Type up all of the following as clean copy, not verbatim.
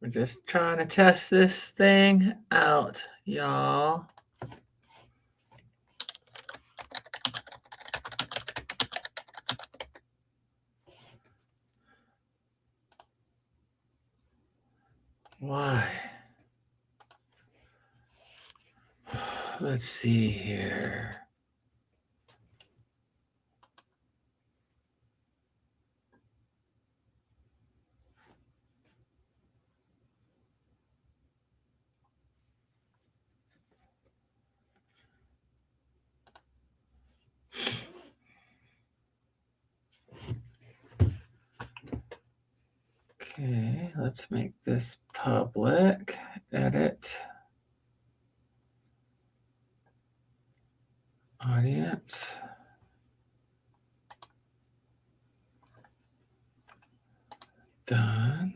We're just trying to test this thing out, y'all. Why? Let's see here. Okay, let's make this public. Edit. Audience. Done.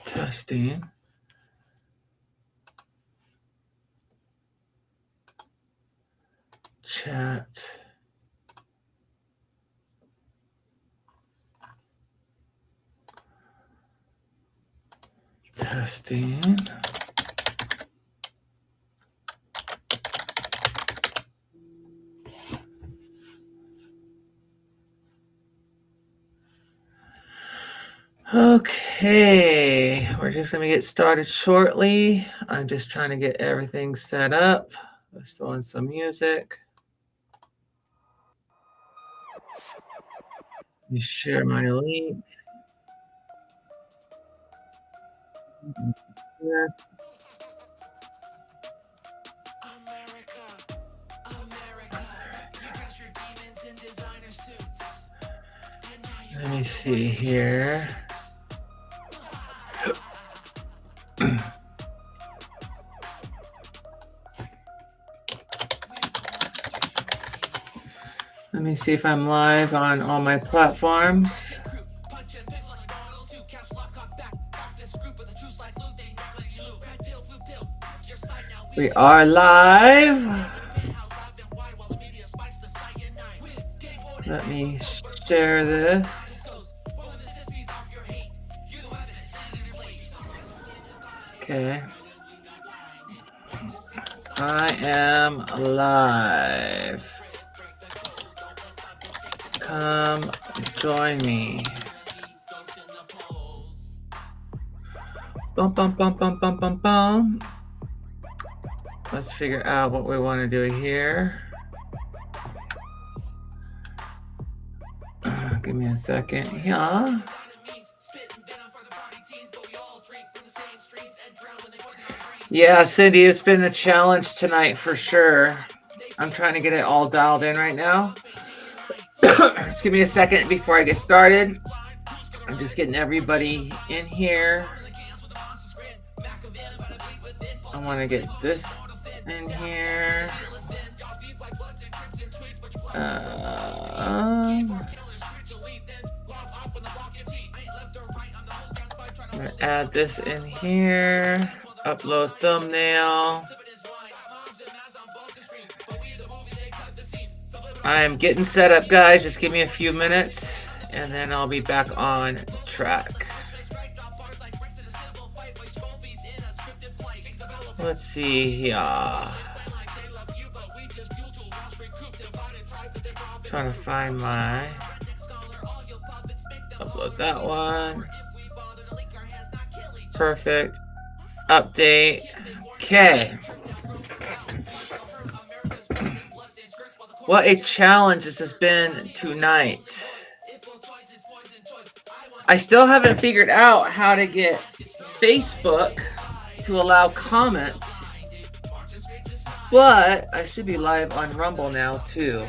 Testing. Chat. Testing. Okay, we're just going to get started shortly. I'm just trying to get everything set up. Let's throw in some music. Let me share my link. Yeah. Let me see here. Let me see if I'm live on all my platforms. We are live. Let me share this. Okay. I am live. Come join me. Bum, bum, bum, bum, bum, bum, bum. Let's figure out what we want to do here. Give me a second. Yeah. Yeah, Cindy, it's been a challenge tonight for sure. I'm trying to get it all dialed in right now. Just give me a second before I get started. I'm just getting everybody in here. I want to get this in here. I'm going to add this in here. Upload thumbnail. I'm getting set up, guys. Just give me a few minutes, and then I'll be back on track. Let's see here. Trying to find my... Upload that one. Perfect. Update. Okay. What a challenge this has been tonight. I still haven't figured out how to get Facebook to allow comments, but I should be live on Rumble now too.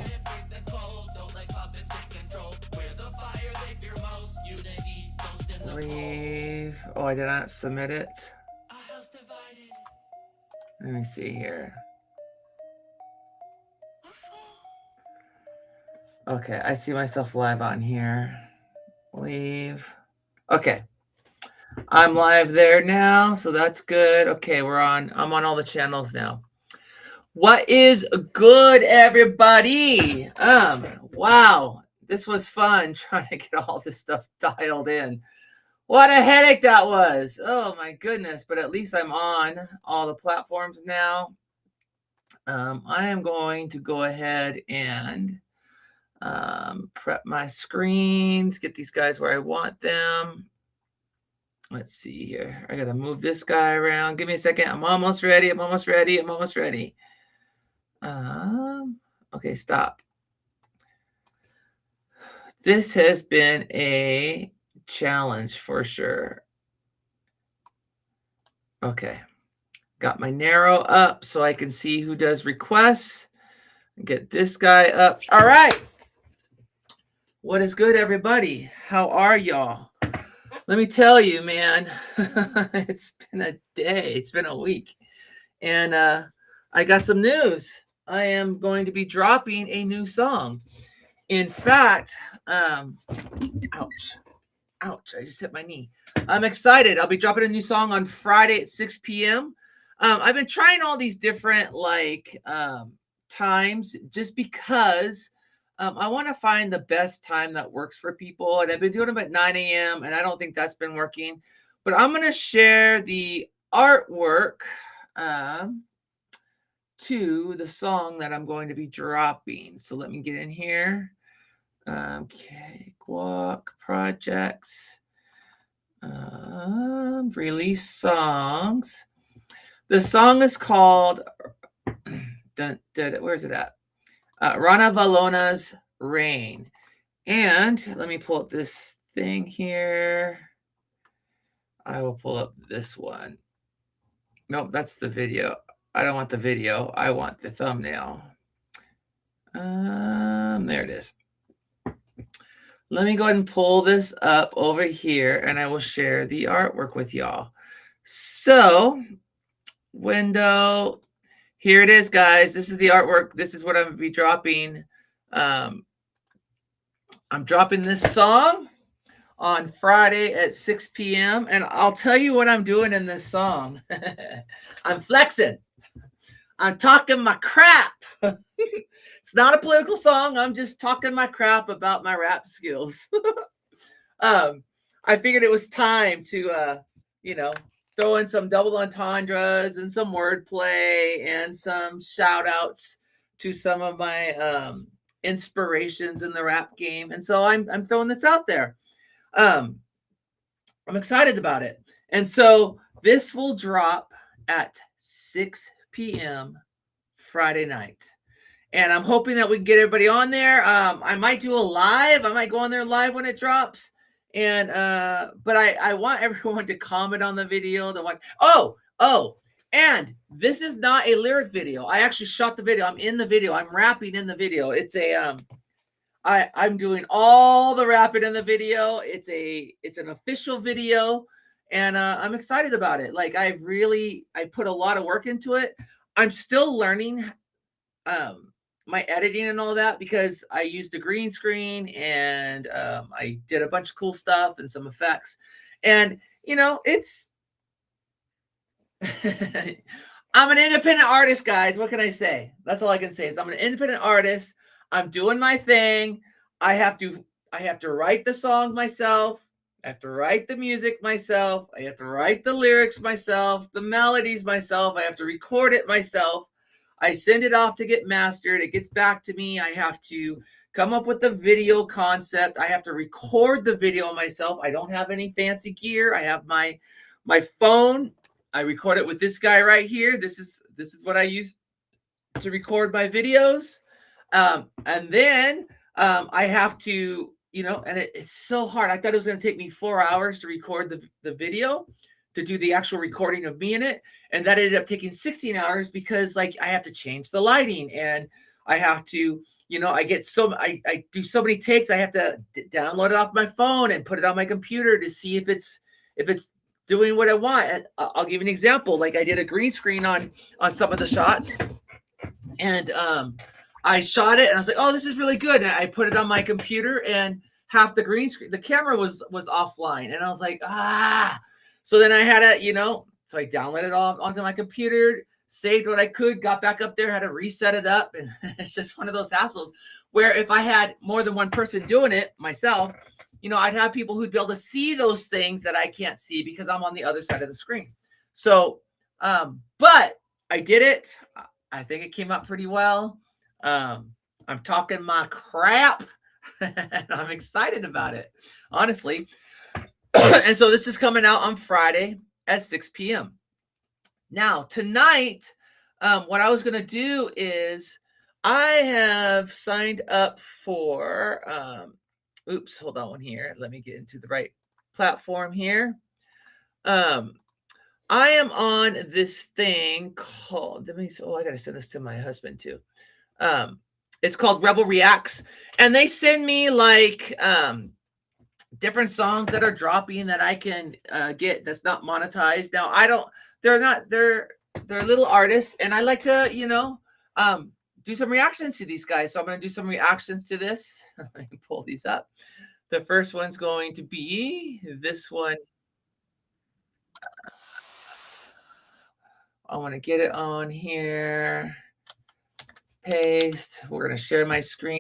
Leave. Oh, I did not submit it. Let me see here. Okay, I see myself live on here. Leave. Okay. I'm live there now, so that's good. Okay, I'm on all the channels now. What is good, everybody? Wow. This was fun trying to get all this stuff dialed in. What a headache that was. Oh my goodness. But at least I'm on all the platforms now. I am going to go ahead and prep my screens, get these guys where I want them. Let's see here. I got to move this guy around. Give me a second. I'm almost ready. I'm almost ready. I'm almost ready. Okay, stop. This has been a challenge for sure. Okay. Got my narrow up so I can see who does requests. Get this guy up. All right. What is good, everybody? How are y'all? Let me tell you, man, it's been a day. It's been a week. And I got some news. I am going to be dropping a new song. In fact, ouch, I just hit my knee. I'm excited. I'll be dropping a new song on Friday at 6 p.m. I've been trying all these different times just because I want to find the best time that works for people. And I've been doing them at 9 a.m. and I don't think that's been working. But I'm going to share the artwork to the song that I'm going to be dropping. So let me get in here. Cakewalk projects. Release songs. The song is called where is it at? Rana Valona's Rain. And let me pull up this thing here. I will pull up this one. Nope, that's the video. I don't want the video. I want the thumbnail. There it is. Let me go ahead and pull this up over here and I will share the artwork with y'all. So, window, here it is, guys. This is the artwork. This is what I'm going to be dropping. I'm dropping this song on Friday at 6 p.m. And I'll tell you what I'm doing in this song. I'm flexing. I'm talking my crap. It's not a political song. I'm just talking my crap about my rap skills. I figured it was time to, throw in some double entendres and some wordplay and some shout outs to some of my inspirations in the rap game. And so I'm throwing this out there. I'm excited about it. And so this will drop at 6 p.m. Friday night. And I'm hoping that we can get everybody on there. I might do a live. I might go on there live when it drops. And but I want everyone to comment on the video. And this is not a lyric video. I actually shot the video. I'm in the video. I'm rapping in the video. It's a I'm doing all the rapping in the video. It's an official video, and I'm excited about it. Like I put a lot of work into it. I'm still learning my editing and all that because I used a green screen and I did a bunch of cool stuff and some effects. And, it's... I'm an independent artist, guys. What can I say? That's all I can say is I'm an independent artist. I'm doing my thing. I have to write the song myself. I have to write the music myself. I have to write the lyrics myself, the melodies myself. I have to record it myself. I send it off to get mastered. It gets back to me. I have to come up with the video concept. I have to record the video myself. I don't have any fancy gear. I have my phone. I record it with this guy right here. This is what I use to record my videos. And then I have to, and it's so hard. I thought it was going to take me 4 hours to record the video, to do the actual recording of me in it. And that ended up taking 16 hours because I have to change the lighting and I have to, I do so many takes. I have to download it off my phone and put it on my computer to see if it's doing what I want. And I'll give you an example. Like I did a green screen on some of the shots and I shot it and I was like, oh, this is really good. And I put it on my computer and half the green screen, the camera was offline. And I was like, So then I had to, so I downloaded it all onto my computer, saved what I could, got back up there, had to reset it up. And it's just one of those hassles. where if I had more than one person doing it myself, you know, I'd have people who'd be able to see those things that I can't see because I'm on the other side of the screen. So, but I did it. I think it came out pretty well. I'm talking my crap and I'm excited about it, honestly. And so this is coming out on Friday at 6 p.m. Now, tonight, what I was going to do is I have signed up for, oops, hold on here. Let me get into the right platform here. I am on this thing called, I got to send this to my husband too. It's called Rebel Reacts, and they send me like different songs that are dropping that I can get that's not monetized. Now, they're little artists, and I like to, you know, do some reactions to these guys. So I'm going to do some reactions to this. I can pull these up. The first one's going to be this one. I want to get it on here. Paste. We're going to share my screen.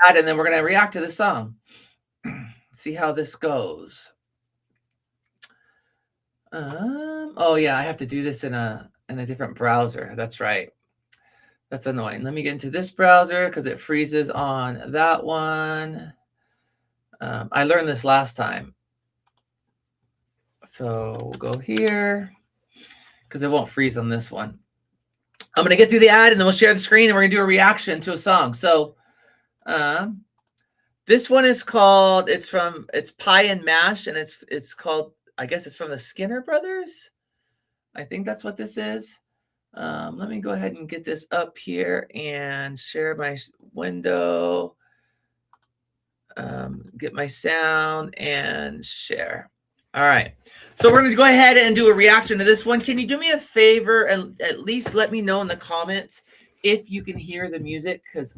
And then we're going to react to the song. See how this goes. Oh yeah, I have to do this in a different browser. That's right. That's annoying. Let me get into this browser because it freezes on that one. I learned this last time. So we'll go here because it won't freeze on this one. I'm going to get through the ad and then we'll share the screen and we're going to do a reaction to a song. So this one is called, it's Pie and Mash, and it's called, I guess it's from the Skinner Brothers. I think that's what this is. Let me go ahead and get this up here and share my window, get my sound and share. All right. So we're going to go ahead and do a reaction to this one. Can you do me a favor and at least let me know in the comments if you can hear the music? Because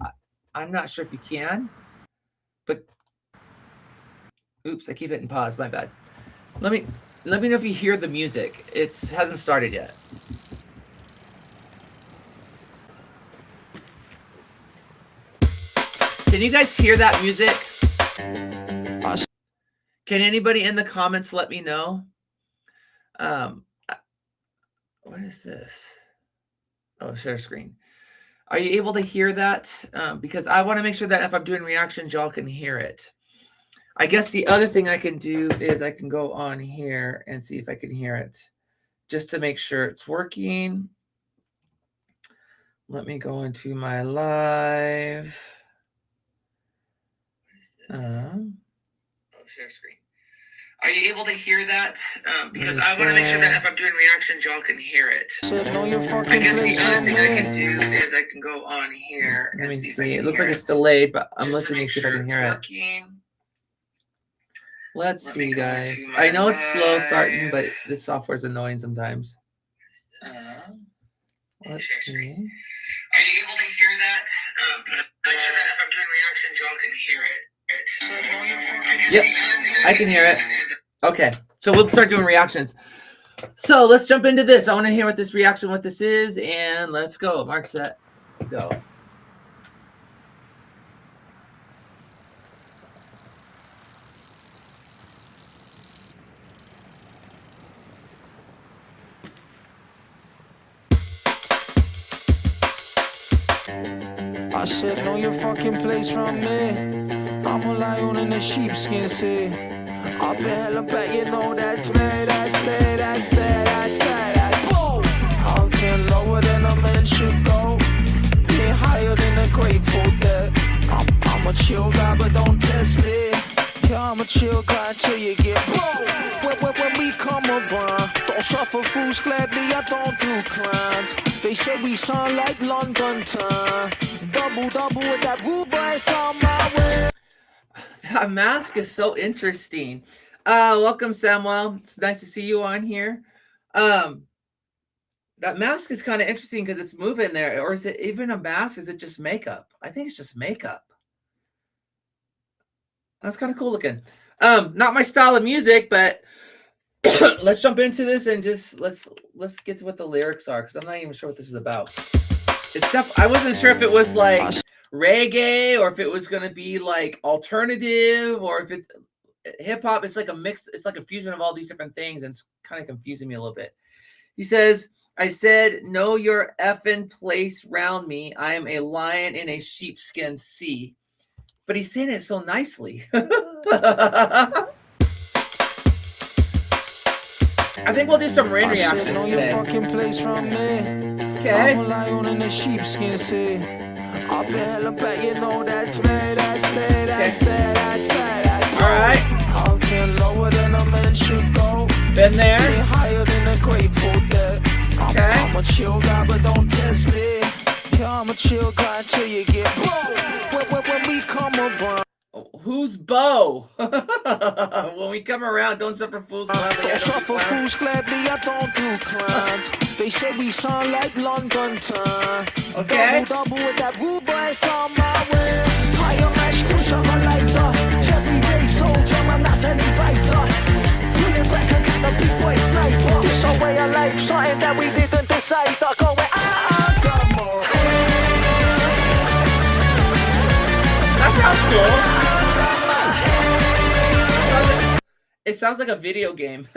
I'm not sure if you can. But oops, I keep hitting pause. My bad. Let me know if you hear the music. It hasn't started yet. Can you guys hear that music? Can anybody in the comments let me know? What is this? Oh, share screen. Are you able to hear that? Because I want to make sure that if I'm doing reactions, y'all can hear it. I guess the other thing I can do is I can go on here and see if I can hear it just to make sure it's working. Let me go into my live. Oh, share screen. Are you able to hear that? Because I want to make sure that if I'm doing reactions, y'all can hear it. I guess the other thing I can do is I can go on here and see. It looks like it's delayed, but I'm listening to see if I can hear it. Let's see, guys. I know it's slow starting, but this software is annoying sometimes. Let's see. Are you able to hear that? Make sure that if I'm doing reactions, y'all can hear it. Yep, I can hear it. Okay, so we'll start doing reactions. So let's jump into this. I want to hear what this is, and let's go. Mark, set, go. I said, know your fucking place from me. I'm a lion in a sheepskin, see. Up in hell and back, you know that's me, that's me, that's me, that's me, that's boom. I've been lower than a man should go. Been higher than a Grateful Dead. I'm a chill guy, but don't test me. Yeah, I'm a chill guy till you get broke. When we come around, don't suffer fools gladly, I don't do crimes. They say we sound like London time. Double with that rude boy on my way. That mask is so interesting. Welcome, Samuel. It's nice to see you on here. That mask is kind of interesting because it's moving there. Or is it even a mask? Is it just makeup? I think it's just makeup. That's kind of cool looking. Not my style of music, but let's jump into this and just let's get to what the lyrics are because I'm not even sure what this is about. It's stuff I wasn't sure if it was like reggae or if it was gonna be like alternative or if it's hip hop. It's like a mix. It's like a fusion of all these different things, and it's kind of confusing me a little bit. He says, "I said, know your effing place round me. I am a lion in a sheepskin sea." But he's saying it so nicely. I think we'll do some rain reactions know today. your fucking place from me. Okay. I'm a lion in a sheepskin sea. Up and hella back, you know that's me, that's me, that's me, that's me, that's me. Alright. I've been lower than a man should go. Been there. Been higher than a Grateful Dead. Okay. I'm a chill guy, but don't test me. Yeah, I'm a chill guy until you get broke. When we come around. Who's Bo? When we come around, don't suffer fools gladly. Don't suffer fools gladly, I don't do clowns. They say we sound like London time. Okay. Double with that rude boys on my way. Higher mash, push up my lighter. Everyday soldier, man, not any fighter. Pull it back and get the big boy sniper. It's a way of life, something that we didn't decide. I go with some more. That sounds cool. It sounds like a video game.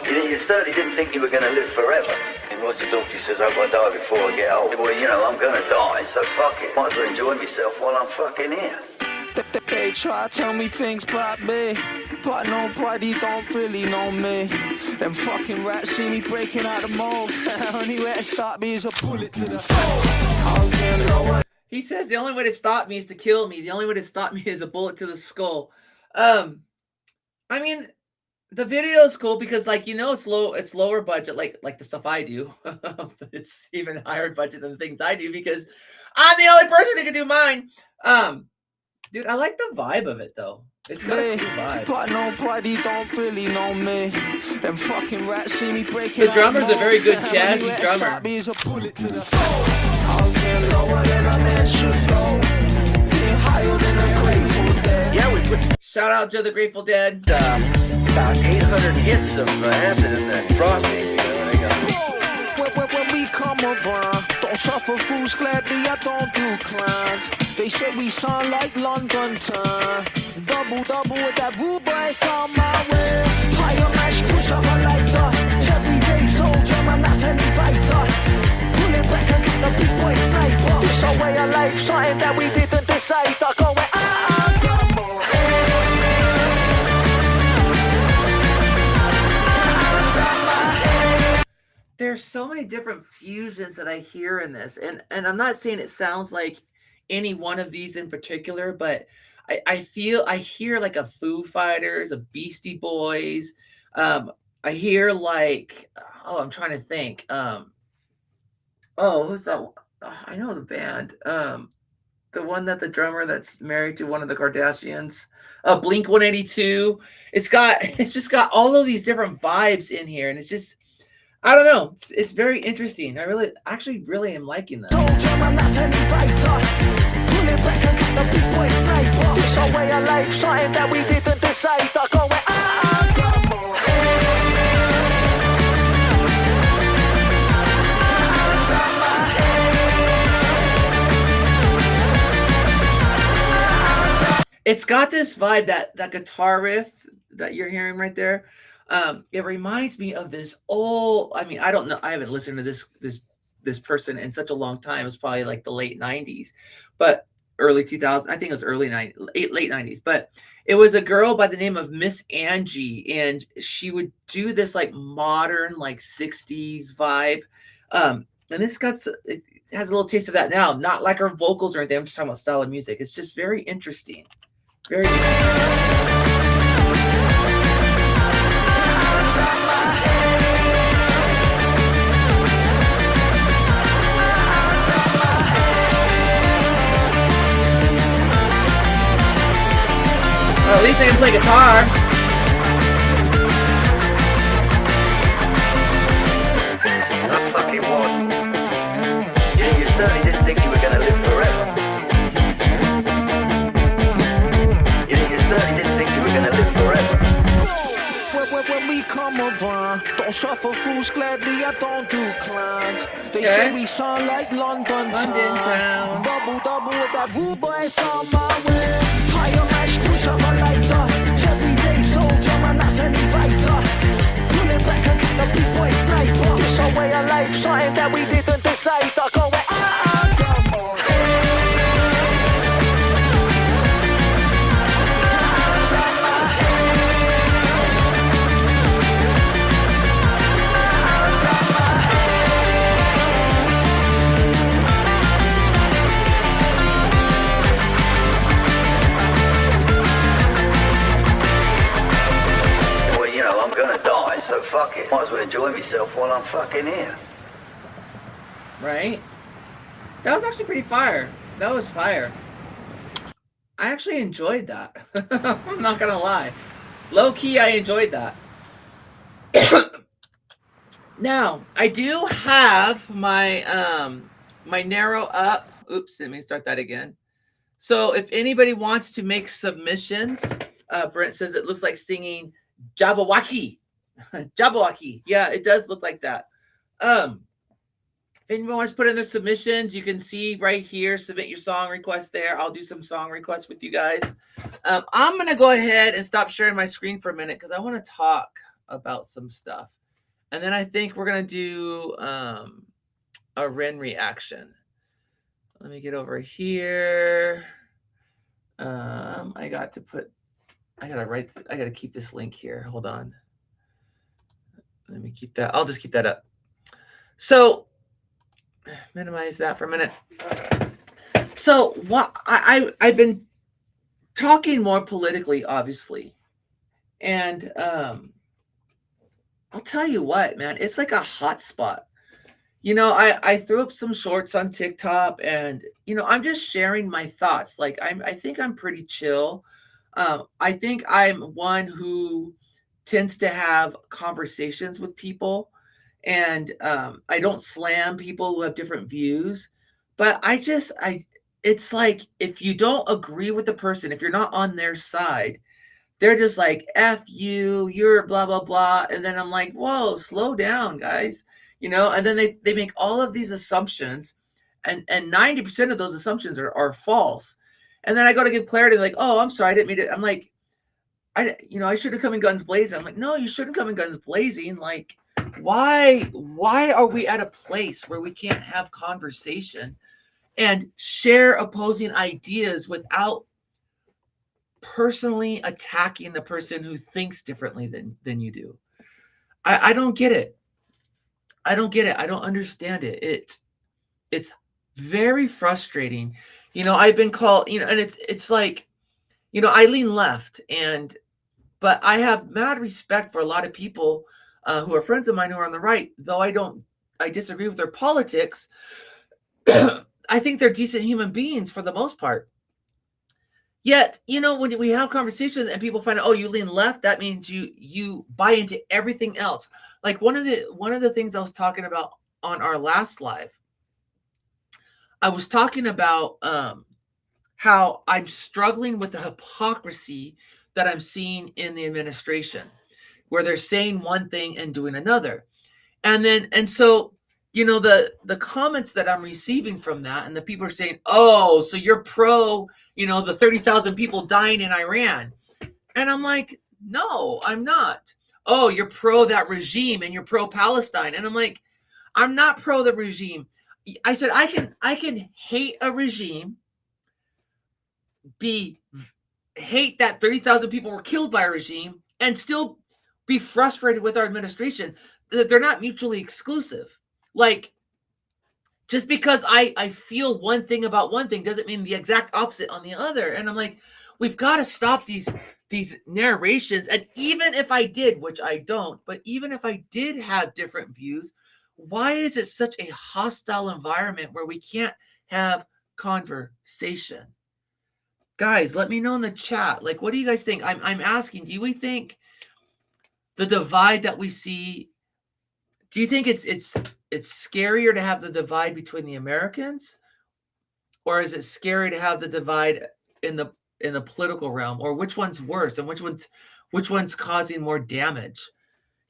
You certainly didn't think you were going to live forever. And Roger Daltrey says, I hope I die before I get old. Well, you know, I'm going to die, so fuck it. Might as well enjoy myself while I'm fucking here. They try to tell me things about me, but nobody don't really know me. Them fucking rats see me breaking out the mold. Only way to stop me is a bullet to the skull. He says the only way to stop me is to kill me. The only way to stop me is a bullet to the skull. I mean, the video is cool because, like, you know, it's lower budget, like the stuff I do. It's even higher budget than the things I do because I'm the only person who can do mine. Dude, I like the vibe of it though. It's got a cool vibe. But nobody don't really know me. Them fucking rats see me breaking. The drummer's a very good jazzy drummer. Shout out to the Grateful Dead. About 800 hits of acid in that frosting. When we come around, don't suffer fools gladly, I don't do clowns. They say we sound like London time. Double with that rude boys on my way. Higher mash, push up my lighter. Everyday soldier, man, not any fighter. Pull it back and get the big boy sniper. It's a way of life, something that we didn't decide. I go with some more. There's so many different fusions that I hear in this, and I'm not saying it sounds like any one of these in particular, but I hear like a Foo Fighters, a Beastie Boys. I hear like, oh, I'm trying to think. Who's that? I know the band. The one that the drummer that's married to one of the Kardashians, Blink 182. It's just got all of these different vibes in here, and it's just, I don't know. It's very interesting. I actually really am liking this. It's got this vibe, that guitar riff that you're hearing right there. It reminds me of this old, I mean, I don't know. I haven't listened to this person in such a long time. It's probably like the late 90s, but early 2000s. I think it was late 90s, but it was a girl by the name of Miss Angie. And she would do this like modern, like 60s vibe. And it has a little taste of that now, not like her vocals or anything. I'm just talking about style of music. It's just very interesting. Very well, at least they can play guitar. shot for fools gladly, I don't do clans. They Okay. say we sound like London town. Double with that rude boy, it's on my way. Higher mash, push up my lighter. Everyday soldier, man, not any fighter. Pull it back and get the big boy sniper. It's a way of life, something that we didn't decide. I go where I'm gonna die, so fuck it. Might as well enjoy myself while I'm fucking here. Right? That was actually pretty fire. That was fire. I actually enjoyed that. I'm not gonna lie. Low key, I enjoyed that. Now, I do have my my narrow up. Oops, let me start that again. So if anybody wants to make submissions, Brent says it looks like singing Jabberwocky. Jabberwocky. Yeah, it does look like that. If anyone wants to put in their submissions, you can see right here, submit your song request there. I'll do some song requests with you guys. I'm going to go ahead and stop sharing my screen for a minute because I want to talk about some stuff. And then I think we're going to do a Ren reaction. Let me get over here. I got to keep this link here. Hold on. Let me keep that. I'll just keep that up. So minimize that for a minute. So what I've been talking more politically, obviously. And I'll tell you what, man, it's like a hot spot. You know, I threw up some shorts on TikTok and, you know, I'm just sharing my thoughts. Like I think I'm pretty chill. I think I'm one who tends to have conversations with people, and I don't slam people who have different views, but it's like if you don't agree with the person, if you're not on their side, they're just like, F you, you're blah, blah, blah. And then I'm like, whoa, slow down, guys. You know, and then they make all of these assumptions, and 90% of those assumptions are false. And then I go to give clarity, like, oh, I'm sorry, I didn't mean to. I'm like, I should have come in guns blazing. I'm like, no, you shouldn't come in guns blazing. Like, why are we at a place where we can't have conversation and share opposing ideas without personally attacking the person who thinks differently than you do? I don't get it. I don't get it. I don't understand it. It's very frustrating. You know, I've been called, you know, and it's like, you know, I lean left, but I have mad respect for a lot of people who are friends of mine who are on the right, though I disagree with their politics. I think they're decent human beings for the most part. Yet, you know, when we have conversations and people find out, oh, you lean left, that means you buy into everything else. Like one of the things I was talking about on our last live, I was talking about how I'm struggling with the hypocrisy that I'm seeing in the administration, where they're saying one thing and doing another. And so, you know, the comments that I'm receiving from that, and the people are saying, oh, so you're pro, you know, the 30,000 people dying in Iran. And I'm like, no, I'm not. Oh, you're pro that regime and you're pro Palestine. And I'm like, I'm not pro the regime. I said, I can hate a regime, hate that 30,000 people were killed by a regime, and still be frustrated with our administration. They're not mutually exclusive. Like, just because I feel one thing about one thing doesn't mean the exact opposite on the other. And I'm like, we've got to stop these narrations. And even if I did, which I don't, but even if I did have different views, why is it such a hostile environment where we can't have conversation? Guys, let me know in the chat. Like, what do you guys think? I'm asking, do we think the divide that we see, do you think it's scarier to have the divide between the Americans, or is it scary to have the divide in the political realm, or which one's worse and which one's causing more damage?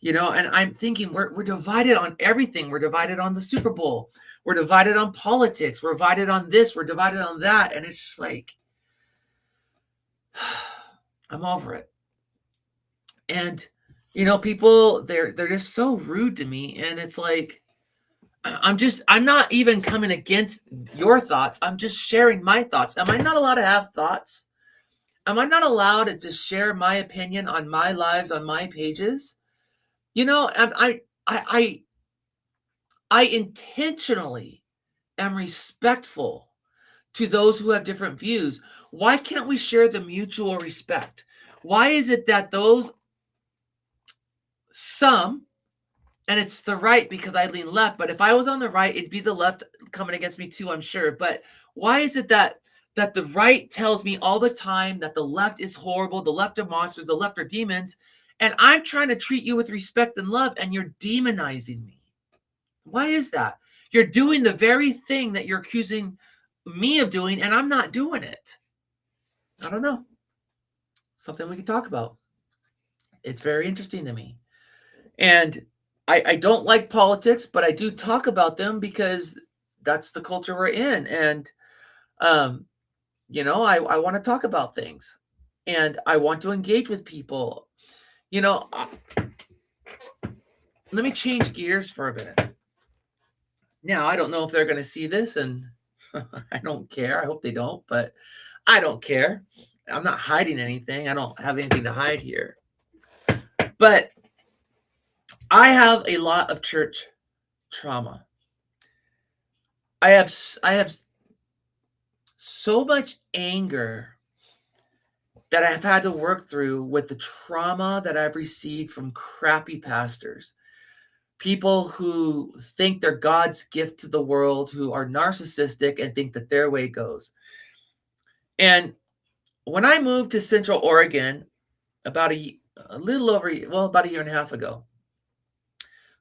You know, and I'm thinking we're divided on everything. We're divided on the Super Bowl. We're divided on politics. We're divided on this. We're divided on that. And it's just like, I'm over it. And, you know, people, they're just so rude to me. And it's like, I'm not even coming against your thoughts. I'm just sharing my thoughts. Am I not allowed to have thoughts? Am I not allowed to just share my opinion on my lives, on my pages? You know, I intentionally am respectful to those who have different views. Why can't we share the mutual respect? Why is it that some, and it's the right because I lean left, but if I was on the right, it'd be the left coming against me too, I'm sure. But why is it that the right tells me all the time that the left is horrible, the left are monsters, the left are demons, and I'm trying to treat you with respect and love, and you're demonizing me? Why is that? You're doing the very thing that you're accusing me of doing, and I'm not doing it. I don't know. Something we can talk about. It's very interesting to me. And I don't like politics, but I do talk about them because that's the culture we're in. And, you know, I want to talk about things and I want to engage with people. You know, let me change gears for a minute. Now, I don't know if they're going to see this, and I don't care. I hope they don't, but I don't care. I'm not hiding anything. I don't have anything to hide here. But I have a lot of church trauma. I have so much anger that I've had to work through with the trauma that I've received from crappy pastors. People who think they're God's gift to the world, who are narcissistic and think that their way goes. And when I moved to Central Oregon about a about a year and a half ago,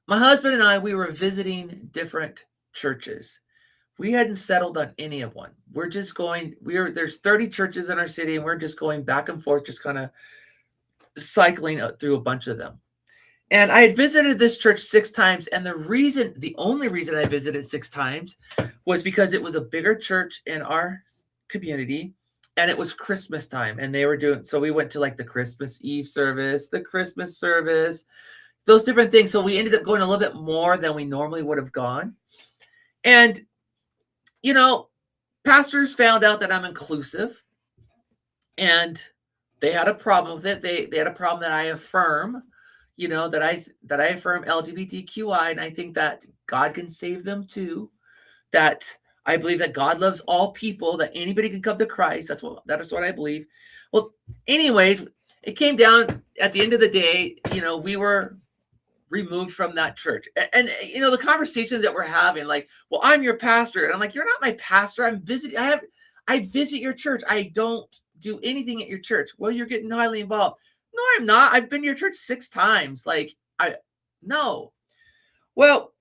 my husband and I, we were visiting different churches. We hadn't settled on any of one. We're just going, there's 30 churches in our city, and we're just going back and forth, just kind of cycling through a bunch of them. And I had visited this church 6 times, and the only reason I visited 6 times was because it was a bigger church in our community, and it was Christmas time, and they were doing, so we went to like the Christmas Eve service, the Christmas service, those different things. So we ended up going a little bit more than we normally would have gone. And, you know, pastors found out that I'm inclusive, and they had a problem with it. They had a problem that I affirm, you know, that I affirm LGBTQI, and I think that God can save them too. That I believe that God loves all people, that anybody can come to Christ. That is what I believe. Well, anyways, it came down at the end of the day, you know, we were removed from that church. And you know, the conversations that we're having, like, well, I'm your pastor. And I'm like, you're not my pastor. I visit your church. I don't do anything at your church. Well, you're getting highly involved. No, I'm not. I've been to your church 6 times. No. Well,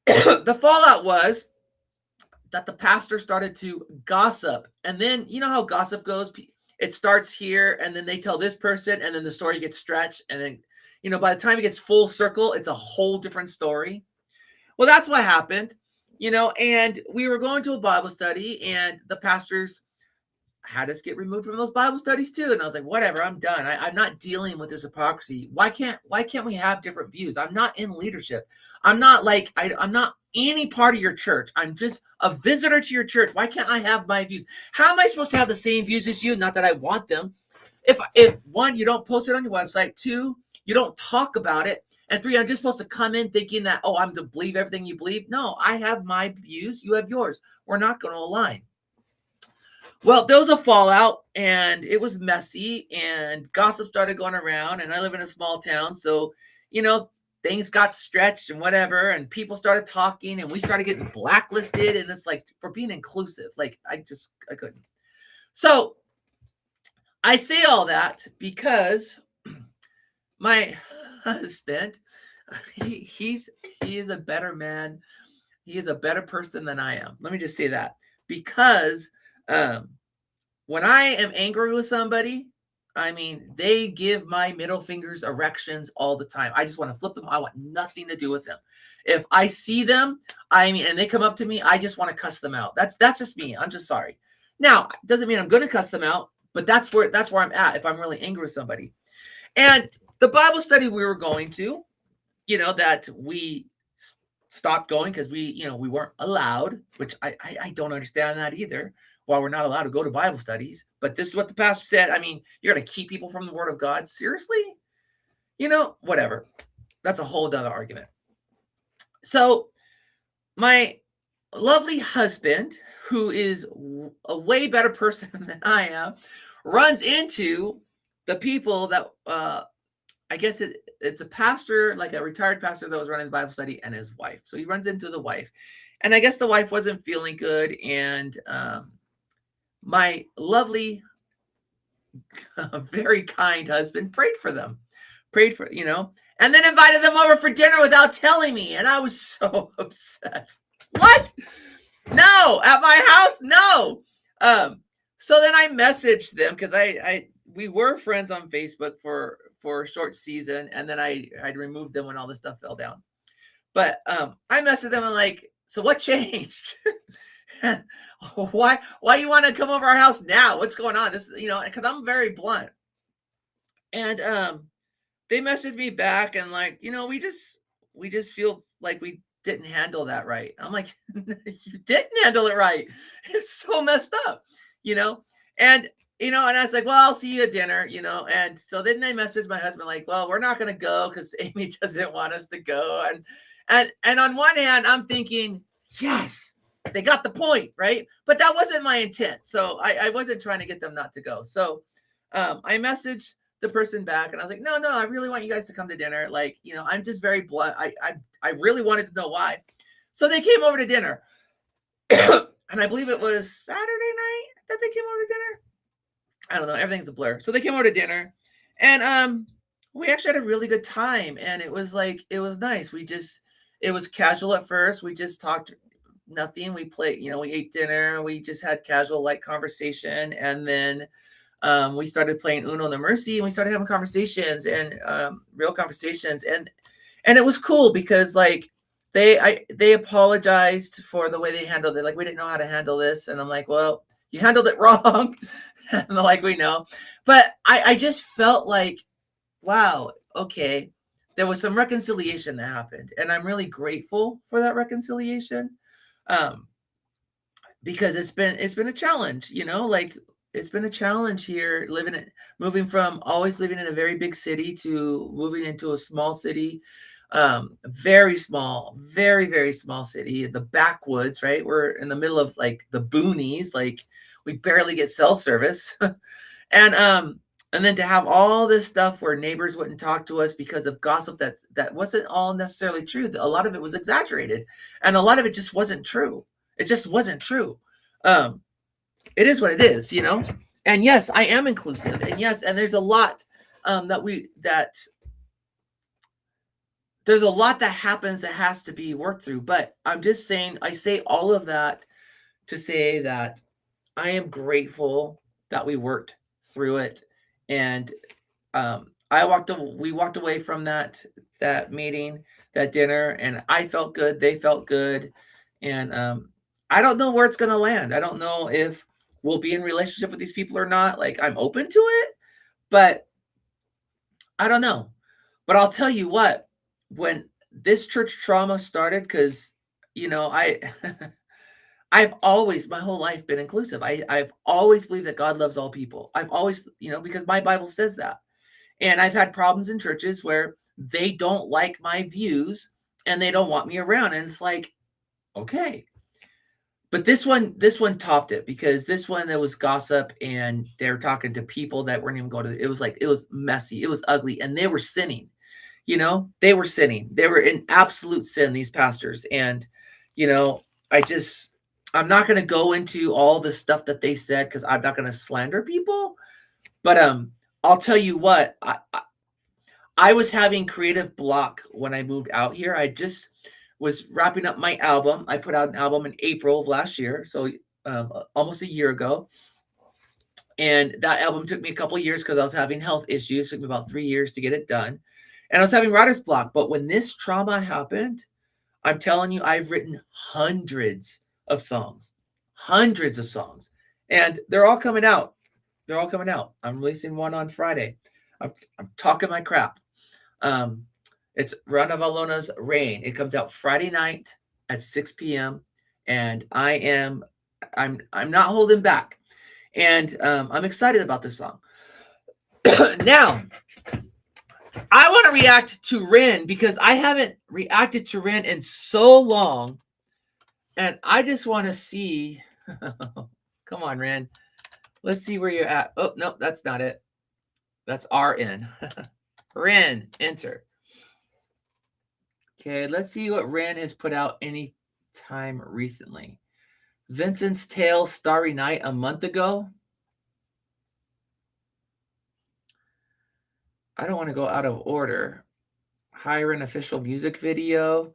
the fallout was that the pastor started to gossip. And then, you know how gossip goes? It starts here, and then they tell this person, and then the story gets stretched. And then, you know, by the time it gets full circle, it's a whole different story. Well, that's what happened, you know, and we were going to a Bible study, and the pastors had us get removed from those Bible studies too. And I was like, whatever, I'm done. I'm not dealing with this hypocrisy. Why can't we have different views? I'm not in leadership. I'm not like, I'm not any part of your church. I'm just a visitor to your church. Why can't I have my views? How am I supposed to have the same views as you? Not that I want them. If 1, you don't post it on your website, 2, you don't talk about it, and 3, I'm just supposed to come in thinking that, oh, I'm to believe everything you believe. No, I have my views. You have yours. We're not going to align. Well, there was a fallout, and it was messy, and gossip started going around, and I live in a small town. So, you know, things got stretched and whatever, and people started talking, and we started getting blacklisted, and it's like, for being inclusive. Like, I couldn't. So I say all that because my husband, he is a better man. He is a better person than I am. Let me just say that. Because when I am angry with somebody, I mean, they give my middle fingers erections all the time. I just want to flip them. I want nothing to do with them. If I see them, I mean, and they come up to me, I just want to cuss them out. That's just me. I'm just sorry. Now, doesn't mean I'm going to cuss them out, but that's where I'm at if I'm really angry with somebody. And the Bible study we were going to, that we stopped going because we weren't allowed, which I don't understand that either. While we're not allowed to go to Bible studies, but this is what the pastor said. I mean, you're going to keep people from the Word of God? Seriously? Whatever. That's a whole other argument. So my lovely husband, who is a way better person than I am, runs into the people that I guess it's a pastor, like a retired pastor that was running the Bible study, and his wife. So he runs into the wife, and I guess the wife wasn't feeling good, and my lovely, very kind husband prayed for them, and then invited them over for dinner without telling me. And I was so upset. What? No, at my house? No. So then I messaged them because we were friends on Facebook for a short season, and then I'd removed them when all this stuff fell down. But I messaged them and like, so what changed? Why you want to come over our house now? What's going on? This, because I'm very blunt. And they messaged me back and like, we just feel like we didn't handle that right. I'm like, you didn't handle it right. It's so messed up, and and I was like, well, I'll see you at dinner, and so then they messaged my husband like, well, we're not going to go because Amy doesn't want us to go. And on one hand, I'm thinking, yes, they got the point, right? But that wasn't my intent. So I wasn't trying to get them not to go. So I messaged the person back and I was like, no, I really want you guys to come to dinner. Like, I'm just very blunt. I really wanted to know why. So they came over to dinner. And I believe it was Saturday night that they came over to dinner. I don't know. Everything's a blur. So they came over to dinner and we actually had a really good time. And it was nice. It was casual at first. We just talked nothing. We played, we ate dinner. We just had casual light conversation. And then we started playing Uno the Mercy and we started having conversations and real conversations. And it was cool because like they apologized for the way they handled it. Like, we didn't know how to handle this. And I'm like, well, you handled it wrong. And they're like, we know. But I just felt like, wow, okay, there was some reconciliation that happened. And I'm really grateful for that reconciliation. Because it's been a challenge, like it's been a challenge here moving from always living in a very big city to moving into a small city, very small, very, very small city, the backwoods, right? We're in the middle of like the boonies, like we barely get cell service. And then to have all this stuff where neighbors wouldn't talk to us because of gossip that wasn't all necessarily true. A lot of it was exaggerated and a lot of it just wasn't true. It just wasn't true. It is what it is, and yes, I am inclusive, and yes, and there's a lot there's a lot that happens that has to be worked through. But I'm just saying, I say all of that to say that I am grateful that we worked through it. And we walked away from that meeting, that dinner, and I felt good. They felt good. And I don't know where it's going to land. I don't know if we'll be in relationship with these people or not. Like, I'm open to it, but I don't know. But I'll tell you what, when this church trauma started, because, I've always, my whole life, been inclusive. I've always believed that God loves all people. I've always, because my Bible says that. And I've had problems in churches where they don't like my views and they don't want me around. And it's like, okay. But this one topped it, because this one, there was gossip and they were talking to people that weren't even going to, it was messy. It was ugly. And they were sinning, they were sinning. They were in absolute sin, these pastors. And, I'm not going to go into all the stuff that they said, because I'm not going to slander people. But I'll tell you what, I was having creative block when I moved out here. I just was wrapping up my album. I put out an album in April of last year, so almost a year ago. And that album took me a couple of years because I was having health issues. It took me about 3 years to get it done. And I was having writer's block. But when this trauma happened, I'm telling you, I've written hundreds of songs. And they're all coming out. I'm releasing one on Friday. I'm talking my crap. It's Rana Valona's Rain. It comes out Friday night at 6 p.m. And I'm not holding back. And I'm excited about this song. Now, I want to react to Rin because I haven't reacted to Rin in so long. And I just want to see. Come on, Rin. Let's see where you're at. Oh, no, that's not it. That's RN. Rin, enter. Okay, let's see what Rin has put out any time recently. Vincent's Tale, Starry Night a month ago. I don't want to go out of order. Hiren official music video.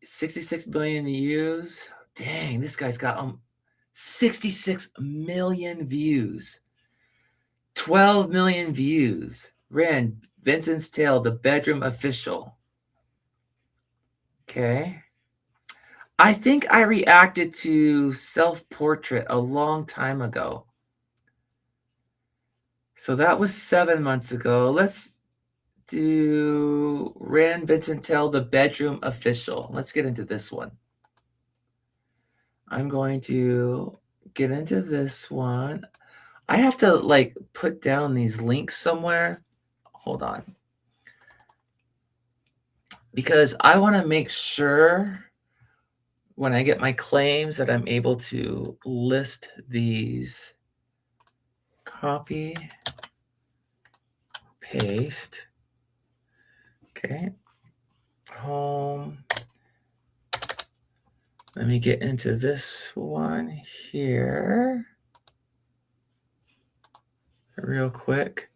66 million views. Dang, this guy's got 66 million views. 12 million views. Ren, Vincent's Tale, The Bedroom Official. Okay. I think I reacted to Self-Portrait a long time ago. So that was 7 months ago. Let's do Ren, Vincent Tale, The Bedroom Official. Let's get into this one. I'm going to get into this one. I have to like put down these links somewhere. Hold on. Because I want to make sure when I get my claims that I'm able to list these. Copy, paste. Okay. Home. Let me get into this one here real quick.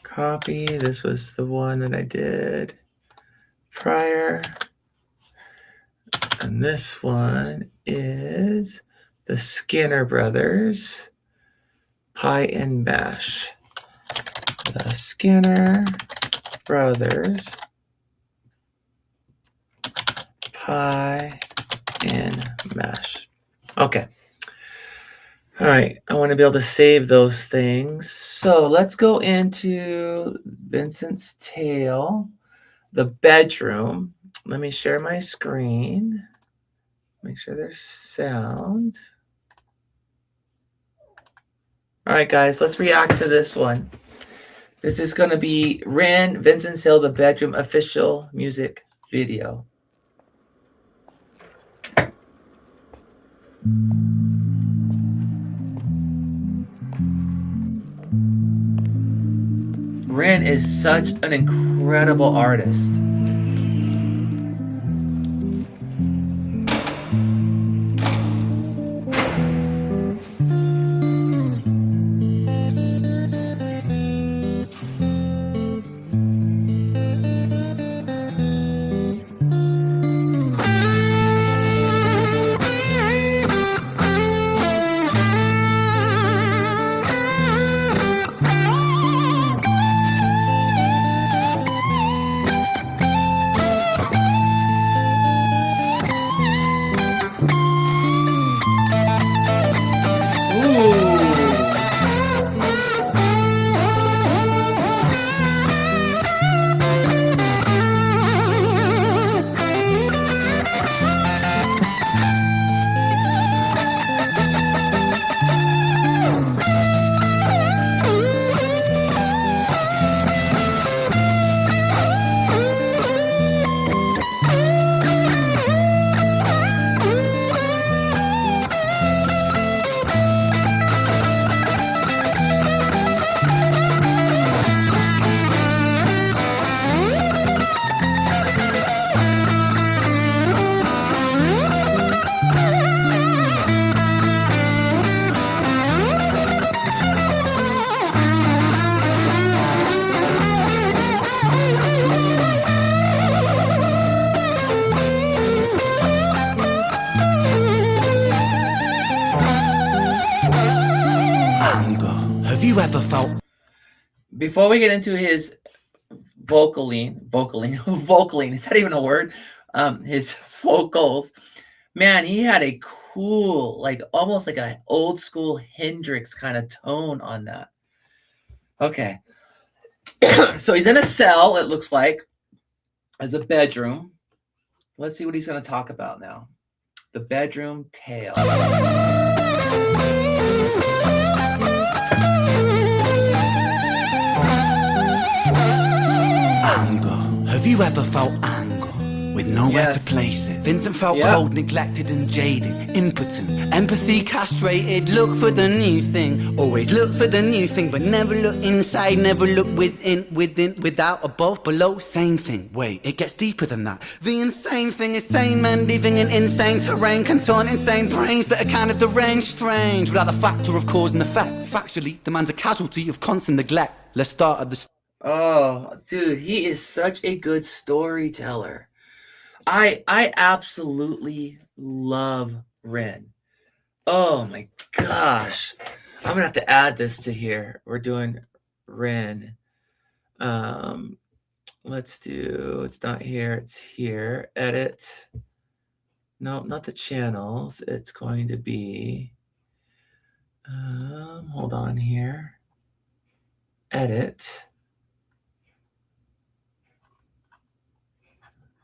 Copy. This was the one that I did prior. And this one is the Skinner Brothers Pie and Mash. The Skinner Brothers Pie and Mash. Okay. All right. I want to be able to save those things. So let's go into Vincent's Tale, The Bedroom. Let me share my screen. Make sure there's sound. All right, guys, let's react to this one. This is going to be Ren, Vincent's Tale, The Bedroom official music video. Ren is such an incredible artist. you ever felt? Before we get into his vocaling, is that even a word? His vocals, man, he had a cool, like almost like an old school Hendrix kind of tone on that. Okay. So he's in a cell, it looks like, as a bedroom. Let's see what he's going to talk about now. The bedroom tale. Anger. Have you ever felt anger with nowhere Yes. to place it? Vincent felt Yep. cold, neglected and jaded, impotent, empathy castrated. Look for the new thing, always look for the new thing, but never look inside, never look within, without, above, below. Same thing. Wait, it gets deeper than that. The insane thing is sane men living in insane terrain, contorting insane brains that are kind of deranged, strange, without the factor of cause and effect. Factually, the man's a casualty of constant neglect. Let's start at the Oh, dude, he is such a good storyteller. I absolutely love Ren. Oh my gosh. I'm gonna have to add this to here. We're doing Ren. Let's do, it's not here, it's here. Edit. No, not the channels. It's going to be hold on here. Edit.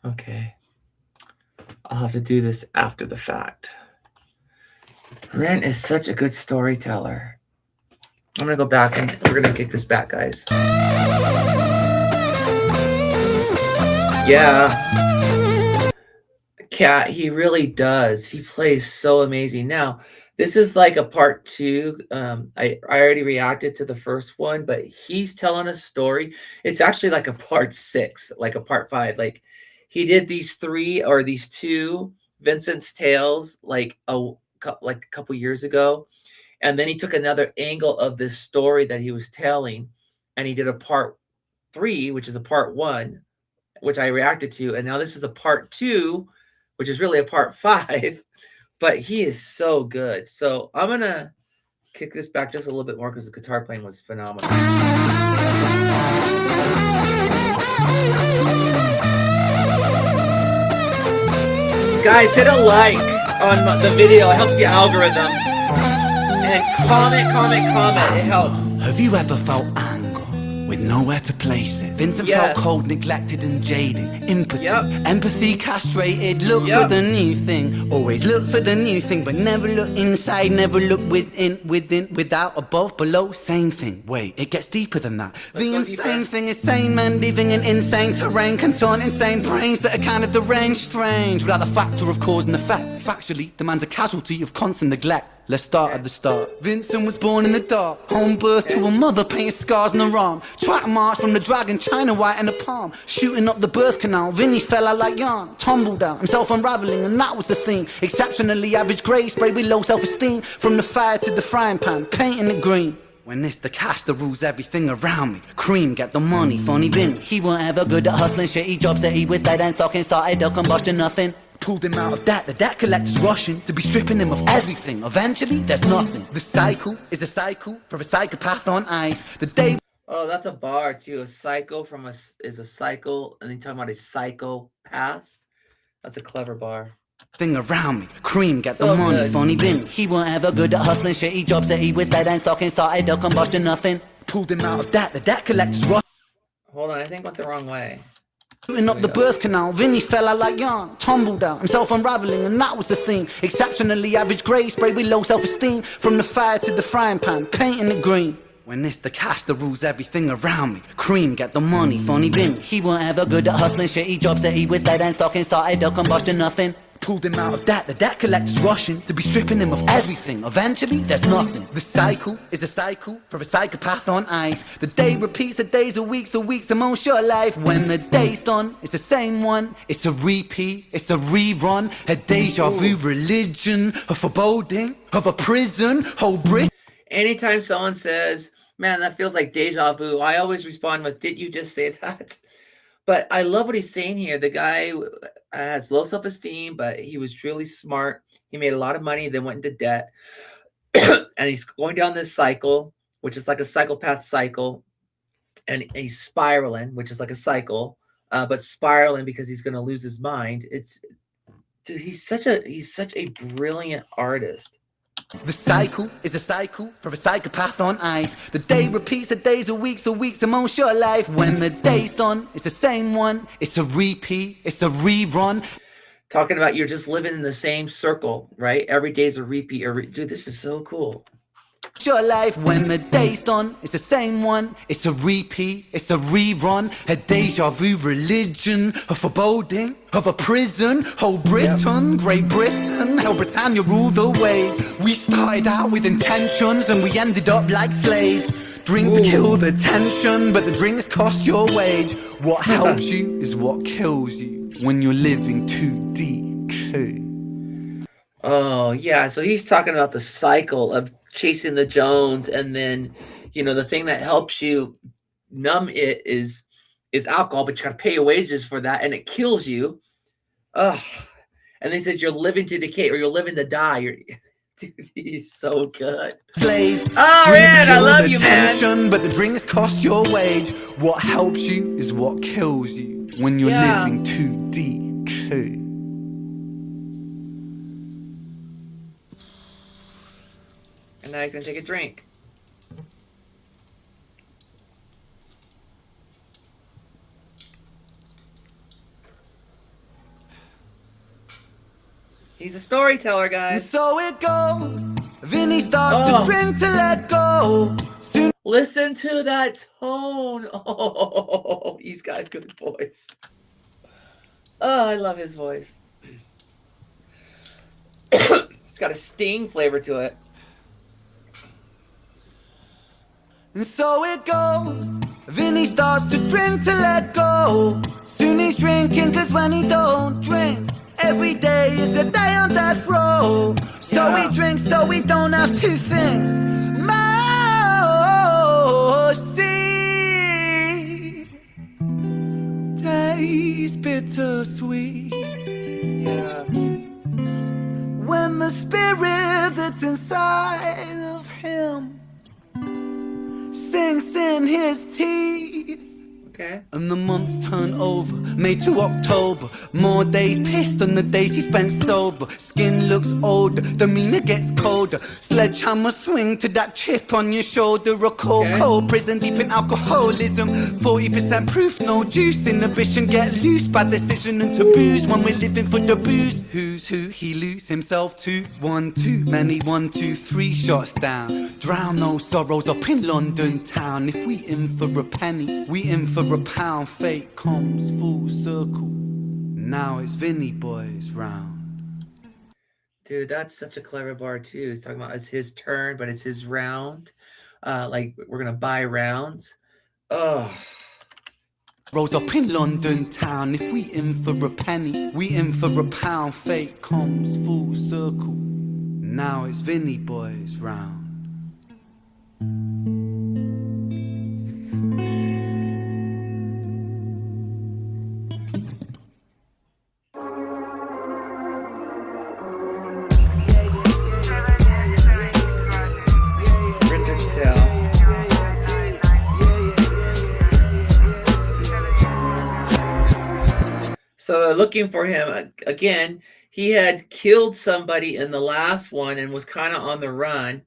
Okay. I'll have to do this after the fact. Ren is such a good storyteller. I'm gonna go back and we're gonna kick this back, guys. Yeah. Cat, he really does. He plays so amazing. Now, this is like a part 2. I already reacted to the first one, but he's telling a story. It's actually like a part 6, like a part 5. Like he did these 3 or these 2 Vincent's Tales like a couple years ago, and then he took another angle of this story that he was telling, and he did a part 3, which is a part 1, which I reacted to, and now this is a part 2, which is really a part 5. But he is so good. So I'm gonna kick this back just a little bit more because the guitar playing was phenomenal. Guys, hit a like on the video. It helps the algorithm. And comment. It helps. Have you ever felt anger with nowhere to place it? Vincent Yes. felt cold, neglected and jaded, impotent, Yep. empathy castrated. Look Yep. for the new thing, always look for the new thing, but never look inside, never look within, without, above, below. Same thing. Wait, it gets deeper than that. Let's The go insane deeper. thing is sane men living in insane terrain, contorting insane brains that are kind of deranged, strange, without the factor of cause and effect. Factually, the man's a casualty of constant neglect. Let's start at the start. Vincent was born in the dark, home birth to a mother, painted scars on her arm. Track march from the dragon, China white in the palm. Shooting up the birth canal, Vinny fell out like yarn. Tumbled out, himself unraveling, and that was the theme. Exceptionally average grade, sprayed with low self-esteem. From the fire to the frying pan, painting it green. When it's the cash that rules everything around me. Cream, get the money, funny Vinny. He weren't ever good at hustling, shitty jobs that he was dead and stocking. Started a combustion, nothing. Pulled him out of debt, the debt collector's rushing to be stripping him of everything. Eventually, there's nothing. The cycle is a cycle for a psychopath on ice. The day Oh, that's a bar too. A psycho from is a cycle, and then talking about a psychopath. That's a clever bar. thing around me. Cream, get So the money, good. funny Vinny. He weren't ever good at hustling, shitty jobs that he was dead and stocking. Started a combustion, nothing. Pulled him out of debt, the debt collector's rushing. Hold on, I think I went the wrong way. Shooting up the birth canal, Vinny fell out like yarn. Tumbled out, himself unraveling, and that was the theme. Exceptionally average grade, sprayed with low self-esteem. From the fire to the frying pan, painting it green. When it's the cash that rules everything around me. Cream, get the money, funny Vinny. He weren't ever good at hustling, shitty jobs that he was dead and stocking. Started a combustion, nothing. Pulled him out of debt, the debt collector's rushing to be stripping him of everything. Eventually, there's nothing. The cycle is a cycle for a psychopath on ice. The day repeats, the days are weeks, the weeks are most your life. When the day's done, it's the same one. It's a repeat, it's a rerun. A deja vu religion, a foreboding of a prison, whole Brit. Anytime someone says, man, that feels like deja vu, I always respond with, did you just say that? But I love what he's saying here. The guy has low self-esteem, but he was really smart. He made a lot of money, then went into debt. And he's going down this cycle which is like a psychopath cycle, and he's spiraling, which is like a cycle, but spiraling because he's going to lose his mind. Dude, he's such a brilliant artist. The cycle is a cycle for a psychopath on ice. The day repeats, the days are weeks, the weeks are most your life. When the day's done, it's the same one. It's a repeat, it's a rerun. Talking about you're just living in the same circle, right? Every day's a repeat. Dude, this is so cool. Your life when the day's done, it's the same one. It's a repeat, it's a rerun. A deja vu religion, a foreboding of a prison. Whole Britain, Great Britain, hell Britannia rule the waves. We started out with intentions and we ended up like slaves. Drink to kill the tension, but the drinks cost your wage. What helps you is what kills you when you're living too deep. Oh yeah, so he's talking about the cycle of chasing the Jones, and then the thing that helps you numb it is alcohol, but you gotta pay your wages for that, and it kills you. Ugh. And they said you're living to decay, or you're living to die. Dude, he's so good. Slave. Oh man, I love you, man. But the drinks cost your wage. What helps you is what kills you when you're living too deep. And now he's gonna take a drink. He's a storyteller, guys. And so it goes. Vinny starts to drink to let go. Soon listen to that tone. Oh, he's got a good voice. Oh, I love his voice. It's got a sting flavor to it. And so it goes. Vinny starts to drink to let go. Soon he's drinking, cause when he don't drink, every day is a day on death row. So we drink so we don't have to think. Mercy. Taste bittersweet. Yeah. When the spirit that's inside of him sinks in his teeth. Okay. And the months turn over, May to October. More days pissed than the days he spent sober. Skin looks older, demeanor gets colder. Sledgehammer swing to that chip on your shoulder. A cold prison deep in alcoholism. 40% proof, no juice. Inhibition get loose by decision and taboos. When we're living for the booze, who's who he lose himself to? One too many, 1, 2, 3 shots down. Drown those sorrows up in London town. If we in for a penny, we in for a pound. Fate comes full circle. Now it's Vinny boys round. Dude, that's such a clever bar too. He's talking about it's his turn, but it's his round. Like we're gonna buy rounds. Oh. Rolls up in London town. If we in for a penny, we in for a pound. Fate comes full circle. Now it's Vinny boys round. So they're looking for him again. He had killed somebody in the last one and was kind of on the run.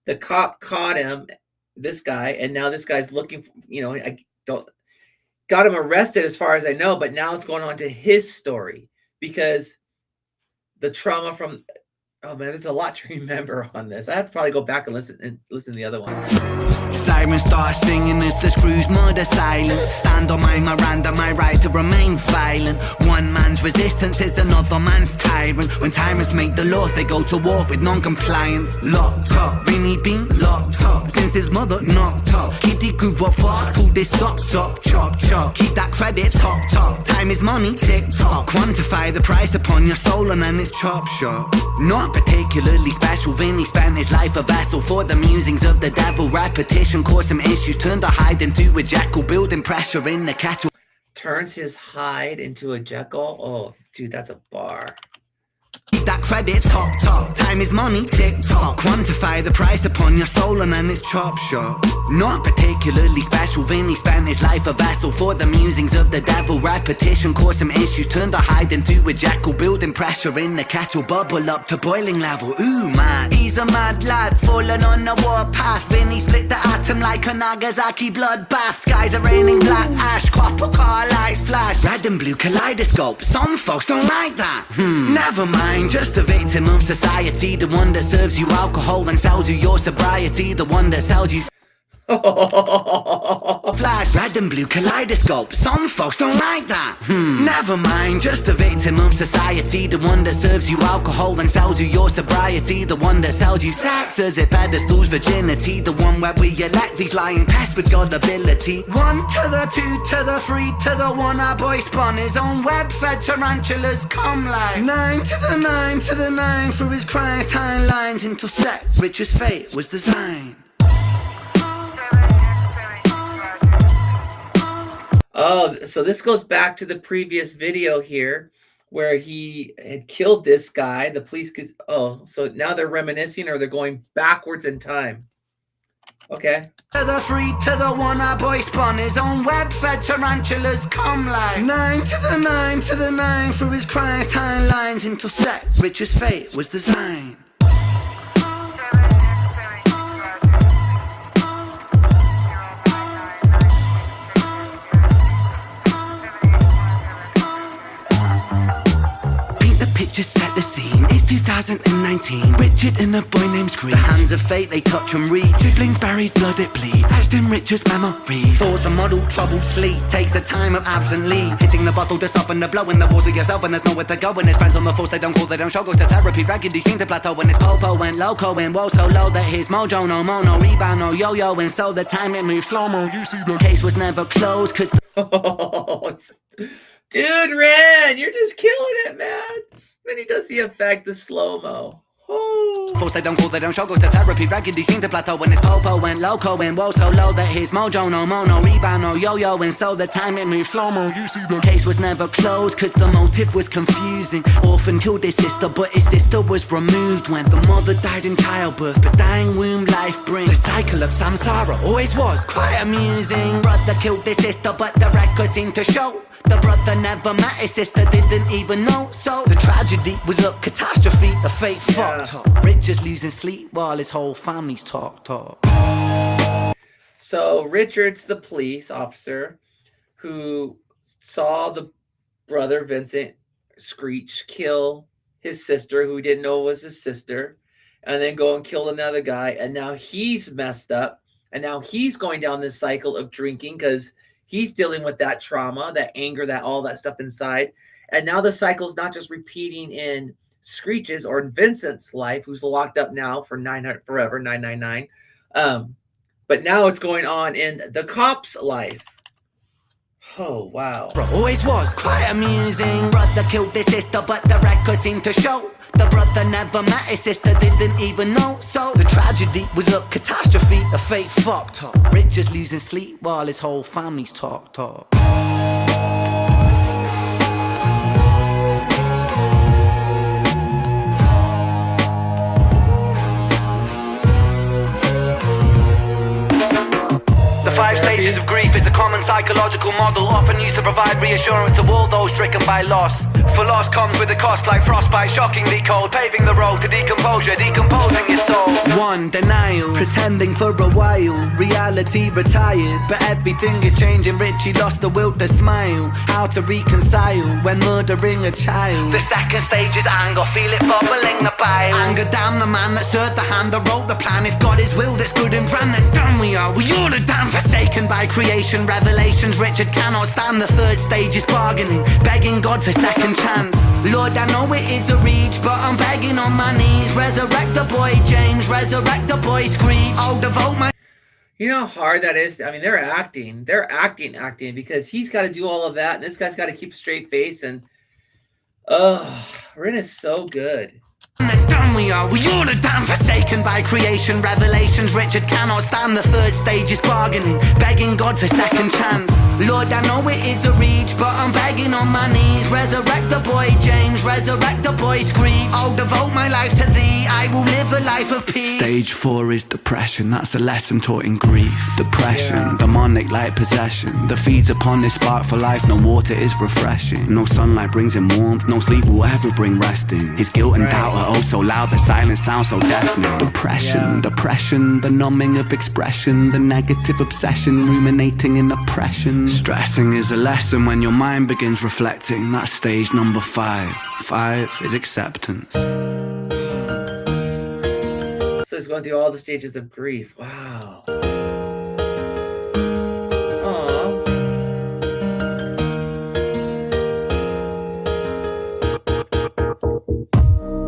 The cop caught him, this guy, and now this guy's looking for, got him arrested as far as I know, but now it's going on to his story because the trauma from, oh man, there's a lot to remember on this. I have to probably go back and listen to the other one. Sirens start singing as the screws murder silence. Stand on my Miranda, my right to remain violent. One man's resistance is another man's tyrant. When tyrants make the law, they go to war with non-compliance. Locked up, Vinny been locked up since his mother knocked up. Kitty grew up fast, pulled his socks up, chop chop. Keep that credit top top. Time is money, tick tock. Quantify the price upon your soul and then it's chop shop. Not particularly special, Vinny spent his life a vessel for the musings of the devil. Repetition caused some issues, turned a hide into a jackal, building pressure in the kettle. Turns his hide into a jackal? Oh, dude, that's a bar. That credit's top. Time is money, tick-tock. Quantify the price upon your soul and then it's chop shop. Not particularly special, Vinny spent his life a vessel for the musings of the devil. Repetition caused some issues, turned a hide into a jackal. Building pressure in the kettle, bubble up to boiling level. Ooh man, he's a mad lad, falling on the warpath. Vinny split the atom like a Nagasaki bloodbath. Skies are raining black ash, copper car lights flash. Red and blue kaleidoscope, some folks don't like that. Never mind, just a victim of society. The one that serves you alcohol and sells you your sobriety. The one that sells you flash. Red and blue kaleidoscope, some folks don't like that. Never mind, just a victim of society. The one that serves you alcohol and sells you your sobriety. The one that sells you sex as it pedestals virginity. The one where we elect these lying pests with God ability. 1 to the 2 to the 3 to the 1. Our boy spun his own web-fed tarantulas come like 9 to the 9 to the 9 for his crimes timelines into set. Richard's fate was designed. Oh, so this goes back to the previous video here where he had killed this guy. The police so now they're reminiscing or they're going backwards in time. Okay. To the 3 to the 1, our boy spun his own web-fed tarantulas come like 9 to the 9 to the 9 for his crimes timelines into set. Richard's fate was designed. Just set the scene, it's 2019. Richard and a boy named Screech. The hands of fate, they touch and read. Siblings buried, blood it bleeds. Etched in Richard's memories. Thoughts a model, troubled sleep. Takes a time of absently. Hitting the bottle to soften the blow. In the walls of yourself and there's nowhere to go. When his friends on the force, they don't call, they don't show. Go to therapy, raggedy, seem to plateau. When his popo went loco and woe so low that his mojo no mono, rebound no yo-yo. And so the time it moved slow-mo. You see the case was never closed cause Dude, Ren, you're just killing it, man. Then he does the effect, the slow-mo. Oh. Force they don't call, they don't show. Go to therapy, raggedy, seem to plateau. When his popo went loco and woe so low that his mojo no mono, rebound no yo-yo. And so the time it moved slow-mo. You see the case was never closed cause the motive was confusing. Orphan killed his sister but his sister was removed when the mother died in childbirth. But dying womb life brings the cycle of samsara. Always was quite amusing. Brother killed his sister but the records seem to show the brother never met his sister, didn't even know. So the tragedy was a catastrophe, a fate fucked up. Richard's losing sleep while his whole family's talk. So Richard's the police officer who saw the brother Vincent Screech kill his sister, who he didn't know was his sister, and then go and kill another guy. And now he's messed up. And now he's going down this cycle of drinking because he's dealing with that trauma, that anger, that all that stuff inside. And now the cycle's not just repeating in Screech's or in Vincent's life, who's locked up now for 999. But now it's going on in the cop's life. Oh, wow. Always was quite amusing. Brother killed his sister, but the records seem to show the brother never met his sister, didn't even know. So the tragedy was a catastrophe, a fate fucked up. Richard's losing sleep while his whole family's talk. The 5 stages of grief is a common psychological model, often used to provide reassurance to all those stricken by loss. For loss comes with a cost like frostbite, shockingly cold, paving the road to decomposure, decomposing your soul. 1. Denial, pretending for a while, reality retired, but everything is changing. Richie lost the will to smile, how to reconcile when murdering a child. The 2nd stage is anger, feel it bubbling the bile. Anger down the man that served the hand that wrote the plan. If God is will that's good and grand, then damn we are all are damn forsaken by creation. Revelations Richard cannot stand. The 3rd stage is bargaining, begging God for second chance. Lord, I know it is a reach, but I'm begging on my knees. Resurrect the boy James, resurrect the boy Screech. I'll devote my... You know how hard that is? I mean, they're acting because he's got to do all of that, and this guy's got to keep a straight face, and Ren is so good. And damn we all are damn forsaken by creation. Revelations Richard cannot stand. The 3rd stage is bargaining, begging God for second chance. Lord, I know it is a reach, but I'm begging on my knees. Resurrect the boy James, resurrect the boy Screech. I'll devote my life to thee, I will live a life of peace. Stage 4 is depression, that's a lesson taught in grief. Depression, demonic like possession, that feeds upon this spark for life. No water is refreshing, no sunlight brings him warmth, no sleep will ever bring resting. His guilt and doubt are oh so loud, the silence sounds so deafening. Depression, depression, the numbing of expression, the negative obsession, ruminating in oppression. Stressing is a lesson when your mind begins reflecting. That's stage number 5. 5 is acceptance. So he's going through all the stages of grief. Wow. Aww.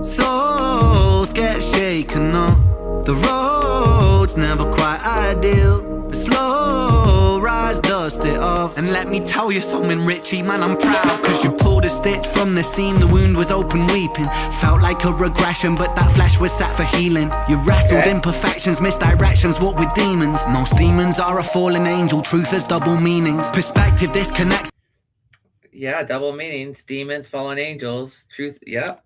Souls get shaken up, the road's never quite ideal. But slow rise, dust it off. And let me tell you something, Richie, man, I'm proud. Cause you pulled a stitch from the seam, the wound was open weeping. Felt like a regression, but that flesh was set for healing. You wrestled imperfections, misdirections, what with demons. Most demons are a fallen angel, truth has double meanings. Perspective disconnects. Yeah, double meanings. Demons, fallen angels, truth. Yep.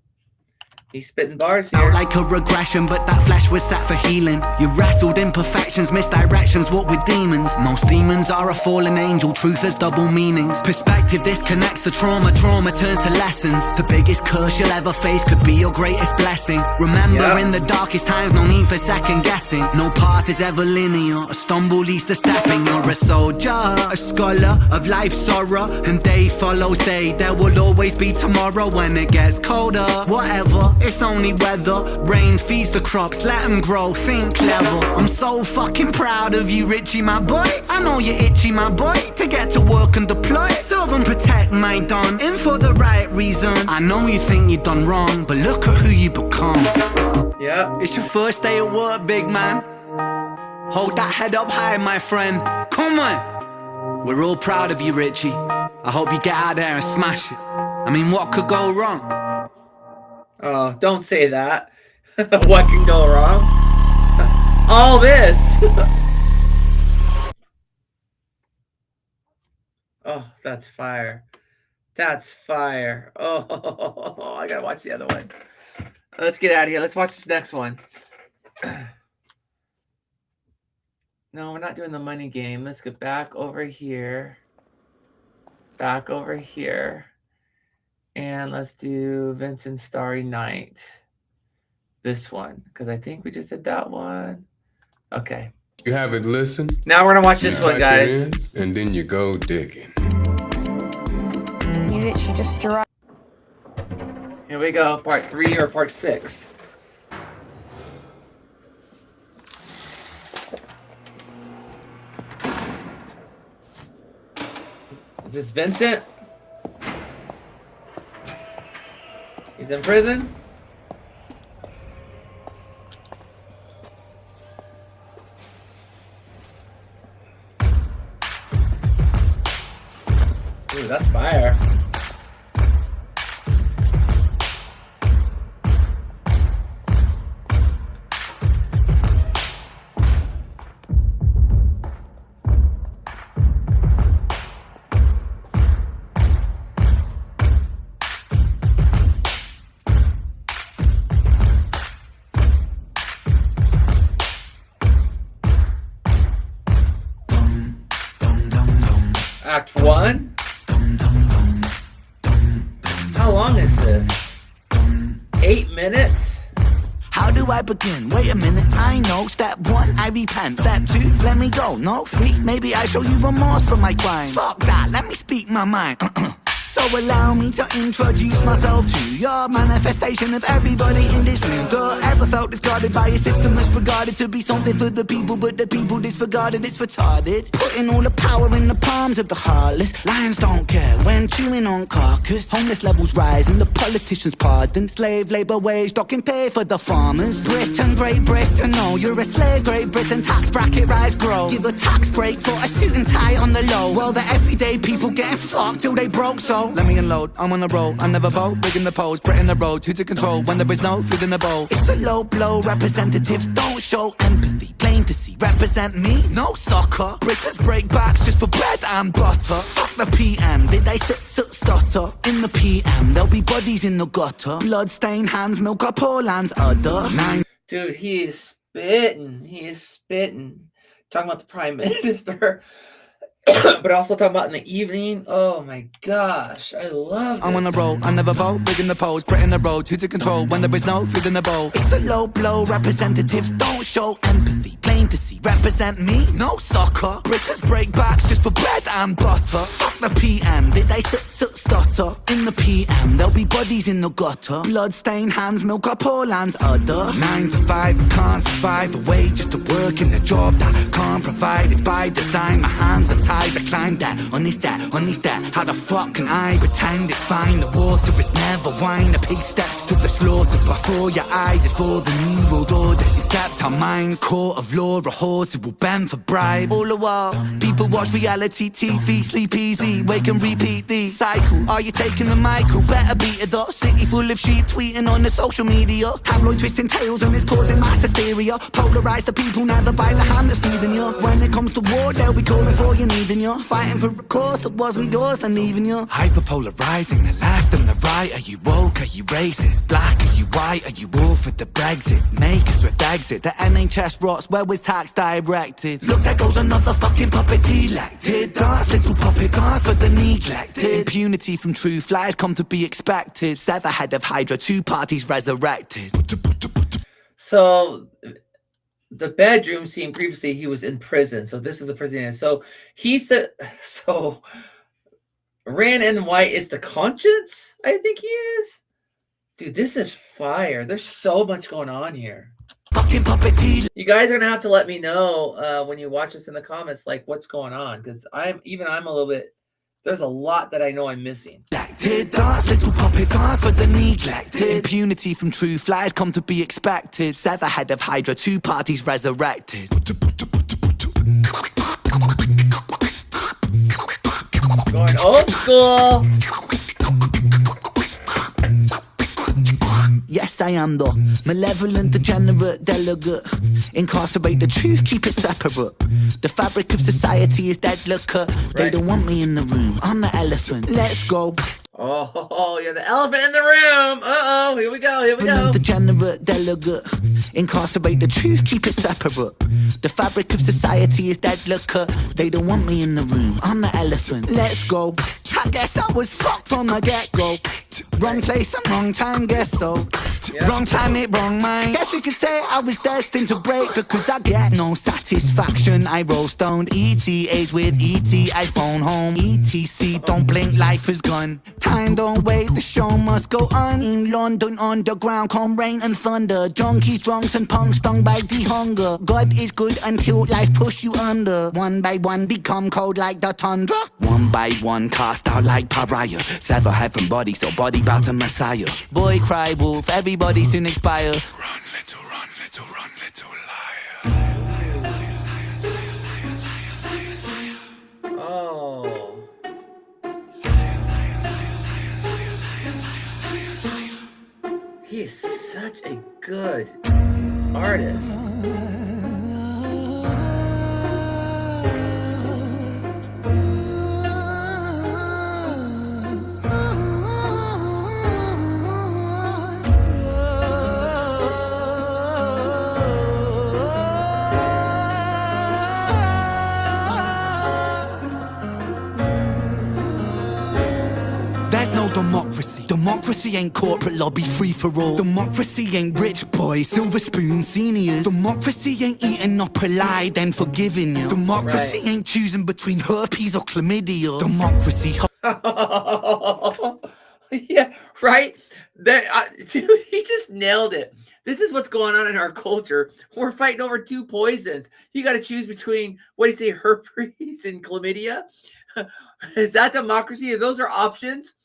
He's spitting bars here. Felt like a regression, but that flesh was set for healing. You wrestled imperfections, misdirections, what with demons. Most demons are a fallen angel, truth has double meanings. Perspective disconnects the trauma, trauma turns to lessons. The biggest curse you'll ever face could be your greatest blessing. Remember, in the darkest times, no need for second guessing. No path is ever linear, a stumble leads to stepping. You're a soldier, a scholar of life's sorrow, and day follows day. There will always be tomorrow when it gets colder. Whatever, it's only weather. Rain feeds the crops, let them grow, think clever. I'm so fucking proud of you, Richie, my boy. I know you're itchy, my boy, to get to work and deploy. Serve and protect my Don, in for the right reason. I know you think you've done wrong, but look at who you become. Yeah. It's your first day at work, big man. Hold that head up high, my friend. Come on. We're all proud of you, Richie. I hope you get out there and smash it. I mean, what could go wrong? Oh, don't say that. What can go wrong? All this. Oh, that's fire. That's fire. Oh, I gotta watch the other one. Let's get out of here. Let's watch this next one. No, we're not doing the money game. Let's get back over here. Back over here. And let's do Vincent Starry Night. This one, because I think we just did that one. Okay. You have it listened. Now we're going to watch this one, guys. And then you go digging. You literally just drive. Here we go. Part 3 or part 6. Is this Vincent? He's in prison? Ooh, that's fire. Act 1? How long is this? 8 minutes? How do I begin? Wait a minute, I know. Step 1, I repent. Step 2, let me go. No, 3, maybe I show you remorse for my crime. Fuck that, let me speak my mind. So allow me to introduce myself to your manifestation of everybody in this room. Ever felt discarded by a system that's regarded to be something for the people, but the people disregarded, it's retarded. Putting all the power in the palms of the heartless. Lions don't care when chewing on carcass. Homeless levels rise and the politicians pardon. Slave labour wage docking pay for the farmers. Britain, Great Britain, no, you're a slave, Great Britain. Tax bracket rise, grow. Give a tax break for a suit and tie on the low. Well, the everyday people getting fucked till they broke, so let me unload, I'm on a roll. I never vote, big in the polls, Britain the road. Who to control when there is no food in the bowl? It's a low blow, representatives don't show empathy. Blame fantasy. Represent me, no soccer. British break backs just for bread and butter. Fuck the PM, did they sit stutter? In the PM, there'll be bodies in the gutter. Blood-stained hands, milk up poor land's udder. Dude, he is spitting. He is spitting. Talking about the Prime Minister. But also talking about in the evening. Oh my gosh, I love this. I'm on the roll, I never vote, big in the polls, Britain the road, who to control when there is no food in the bowl. It's a low blow, representatives don't show empathy. Plain to see, represent me, no soccer. British break backs just for bread and butter. Fuck the PM, did they sit stutter? In the PM, there'll be bodies in the gutter. Blood-stained hands, milk up poor land's udder. 9 to 5, can't survive away just to work in a job that can't provide. It's by design, my hands are tied. I climb that, on this that. How the fuck can I pretend it's fine? The water is never wine. A pig steps to the slaughter before your eyes. It's for the new world order. Except our minds, court of law, a horse who will bend for bribe. All the while, people watch reality TV, sleep easy, wake and repeat the cycle. Are you taking the Michael? Better beat it up. City full of sheep tweeting on the social media. Tabloid twisting tails and it's causing mass hysteria. Polarise the people, never by the hand that's feeding you. When it comes to war, they'll be calling for you, needing you. Fighting for a cause that wasn't yours, then leaving you. Hyperpolarizing the left and the right. Are you woke? Are you racist? Black? Are you white? Are you all for the Brexit? Make a swift exit. The NHS rots. Where was tax directed? Look, there goes another fucking puppet elected. Dance, little puppet dance for the neglected. Impunity from truth lies come to be expected. Sever head of Hydra, 2 parties resurrected. So the bedroom scene previously, he was in prison. So this is the prison. So Rand and White is the conscience, I think he is. Dude, this is fire. There's so much going on here. You guys are gonna have to let me know when you watch this in the comments, like what's going on, because I'm a little bit. There's a lot that I know I'm missing. Dance, little puppet dance for the neglected. Impunity from truth lies come to be expected. Sever head of Hydra, 2 parties resurrected. Going old school. Yes, I am the malevolent, degenerate delegate. Incarcerate the truth, keep it separate. The fabric of society is dead liquor. They don't want me in the room, I'm the elephant. Let's go. Oh, you're the elephant in the room. Uh-oh, here we go. Degenerate delegate. Incarcerate the truth, keep it separate. The fabric of society is dead liquor. They don't want me in the room, I'm the elephant. Let's go. I guess I was fucked from the get-go. Wrong place and wrong time, guess so. Wrong planet, wrong mind. Guess you could say I was destined to break, because I get no satisfaction. I roll stoned, ETAs with ET, I phone home, ETC, don't blink, life is gone. Time don't wait, the show must go on. In London underground, come rain and thunder. Junkies, drunks and punks stung by the hunger. God is good until life push you under. One by one become cold like the tundra. One by one cast out like pariah. Sever heaven body, so body bow to Messiah. Boy cry wolf, everybody soon expire. Run, little liar. Oh. He is such a good artist. There's no democracy. Democracy ain't corporate lobby free for all. Democracy ain't rich boys, silver spoon seniors. Democracy ain't eating up a lie then forgiving you. Democracy ain't choosing between herpes or chlamydia. Democracy. Yeah, right? Dude, he just nailed it. This is what's going on in our culture. We're fighting over 2 poisons. You got to choose between, what do you say, herpes and chlamydia? Is that democracy? Those are options.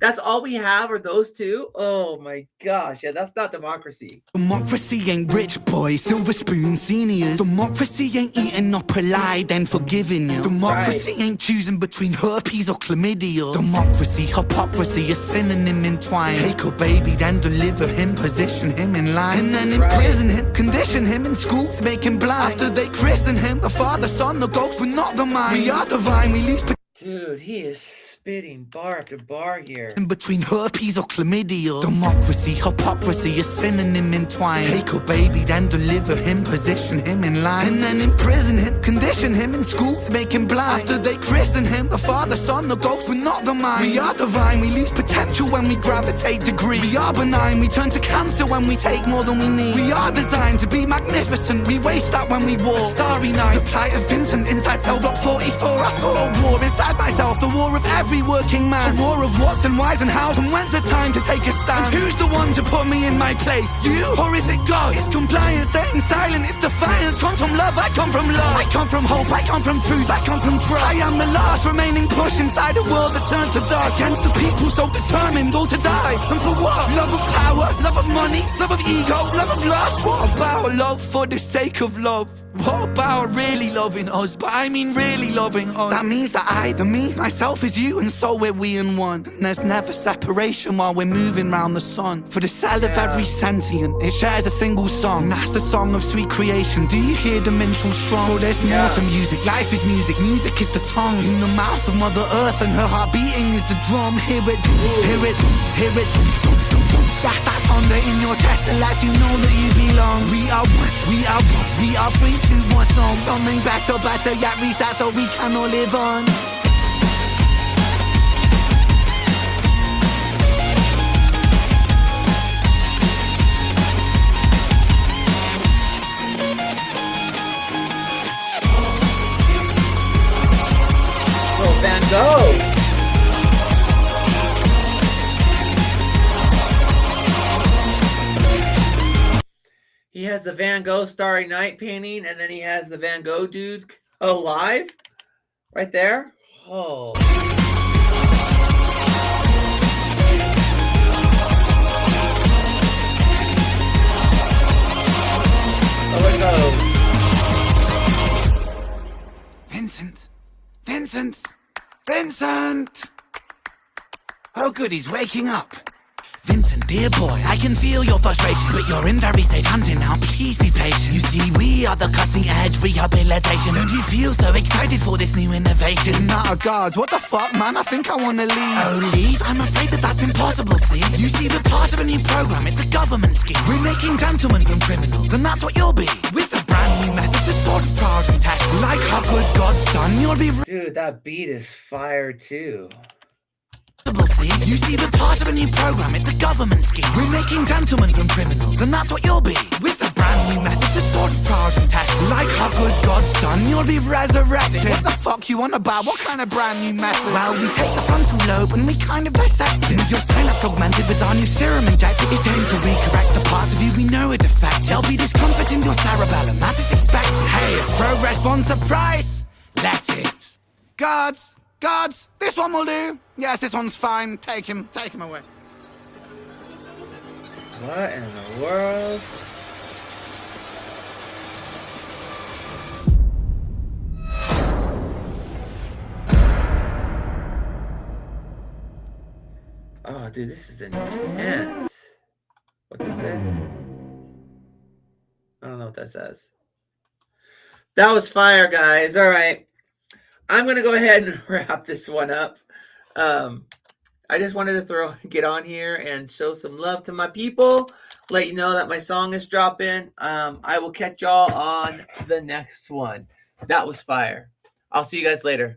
That's all we have are those two? Oh my gosh. Yeah, that's not democracy. Democracy ain't rich boys, silver spoon seniors. Democracy ain't eating up a lie, then forgiving you. Democracy ain't choosing between herpes or chlamydia. Democracy, hypocrisy, a synonym entwined. Take a baby, then deliver him, position him in line. And then imprison him, condition him in school to make him blind. After they christen him, the Father, Son, the ghost, we're not the mind. We are divine, we lose. Dude, he is spitting bar after bar here. In between herpes or chlamydia. Democracy, hypocrisy, a synonym entwined. Take a baby, then deliver him, position him in line. And then imprison him, condition him in school to make him blind. After they christen him, the Father, Son, the ghost, we're not the mind. We are divine, we lose potential when we gravitate degree. We are benign, we turn to cancer when we take more than we need. We are designed to be magnificent, we waste that when we walk. A starry night, the plight of Vincent inside cell block 44. I fought a war inside myself, the war of every working man. A war of what's and why's and how's, and when's the time to take a stand? And who's the one to put me in my place? You, or is it God? It's compliance, staying silent. If defiance comes from love, I come from love. I come from hope, I come from truth, I come from trust. I am the last remaining push inside a world that turns to dust. Against the people so determined all to die. And for what? Love of power, love of money, love of ego, love of lust. What about love for the sake of love? What about really loving us? But I mean really loving us. That means that I, the me, myself is you, and so we're we in one. And there's never separation while we're moving round the sun. For the cell of every sentient, it shares a single song. And that's the song of sweet creation. Do you hear the minstrel strong? For there's more to music. Life is music, music is the tongue. In the mouth of Mother Earth, and her heart beating is the drum. Hear it, hear it, hear it. That's that thunder in your chest that lets you know that you belong. We are one, we are one, we are free to one song. Something better, better yet reset so we can all live on. Oh, Van Gogh. He has the Van Gogh Starry Night painting, and then he has the Van Gogh dude alive right there. Oh. Oh, we go. Vincent, Vincent, Vincent. Oh good, he's waking up. Vincent, dear boy, I can feel your frustration, but you're in very safe hands here now, please be patient. You see, we are the cutting edge rehabilitation. Don't you feel so excited for this new innovation? Nah, guards, what the fuck, man? I think I wanna leave. Oh, leave? I'm afraid that that's impossible, see? You see, we're part of a new program, it's a government scheme. We're making gentlemen from criminals, and that's what you'll be. With a brand new method, the sort of trials and tests. Like our good godson, you'll be... Dude, that beat is fire too. See? You see, we're part of a new program, it's a government scheme. We're making gentlemen from criminals, and that's what you'll be. With a brand new method, the sort of trials and tests. Like our good godson, you'll be resurrected. What the fuck you on about? What kind of brand new method? Well, we take the frontal lobe and we kind of dissect it. With your synapse augmented with our new serum injected, it aims to recorrect the parts of you we know are defective. There'll be discomfort in your cerebellum, that is expected. Hey, if progress wants a price, let it. Guards, guards, this one will do. Yes, this one's fine. Take him away. What in the world? Oh, dude, this is intense. What's it say? I don't know what that says. That was fire, guys. All right. I'm going to go ahead and wrap this one up. I just wanted to get on here and show some love to my people. Let you know that my song is dropping. I will catch y'all on the next one. That was fire. I'll see you guys later.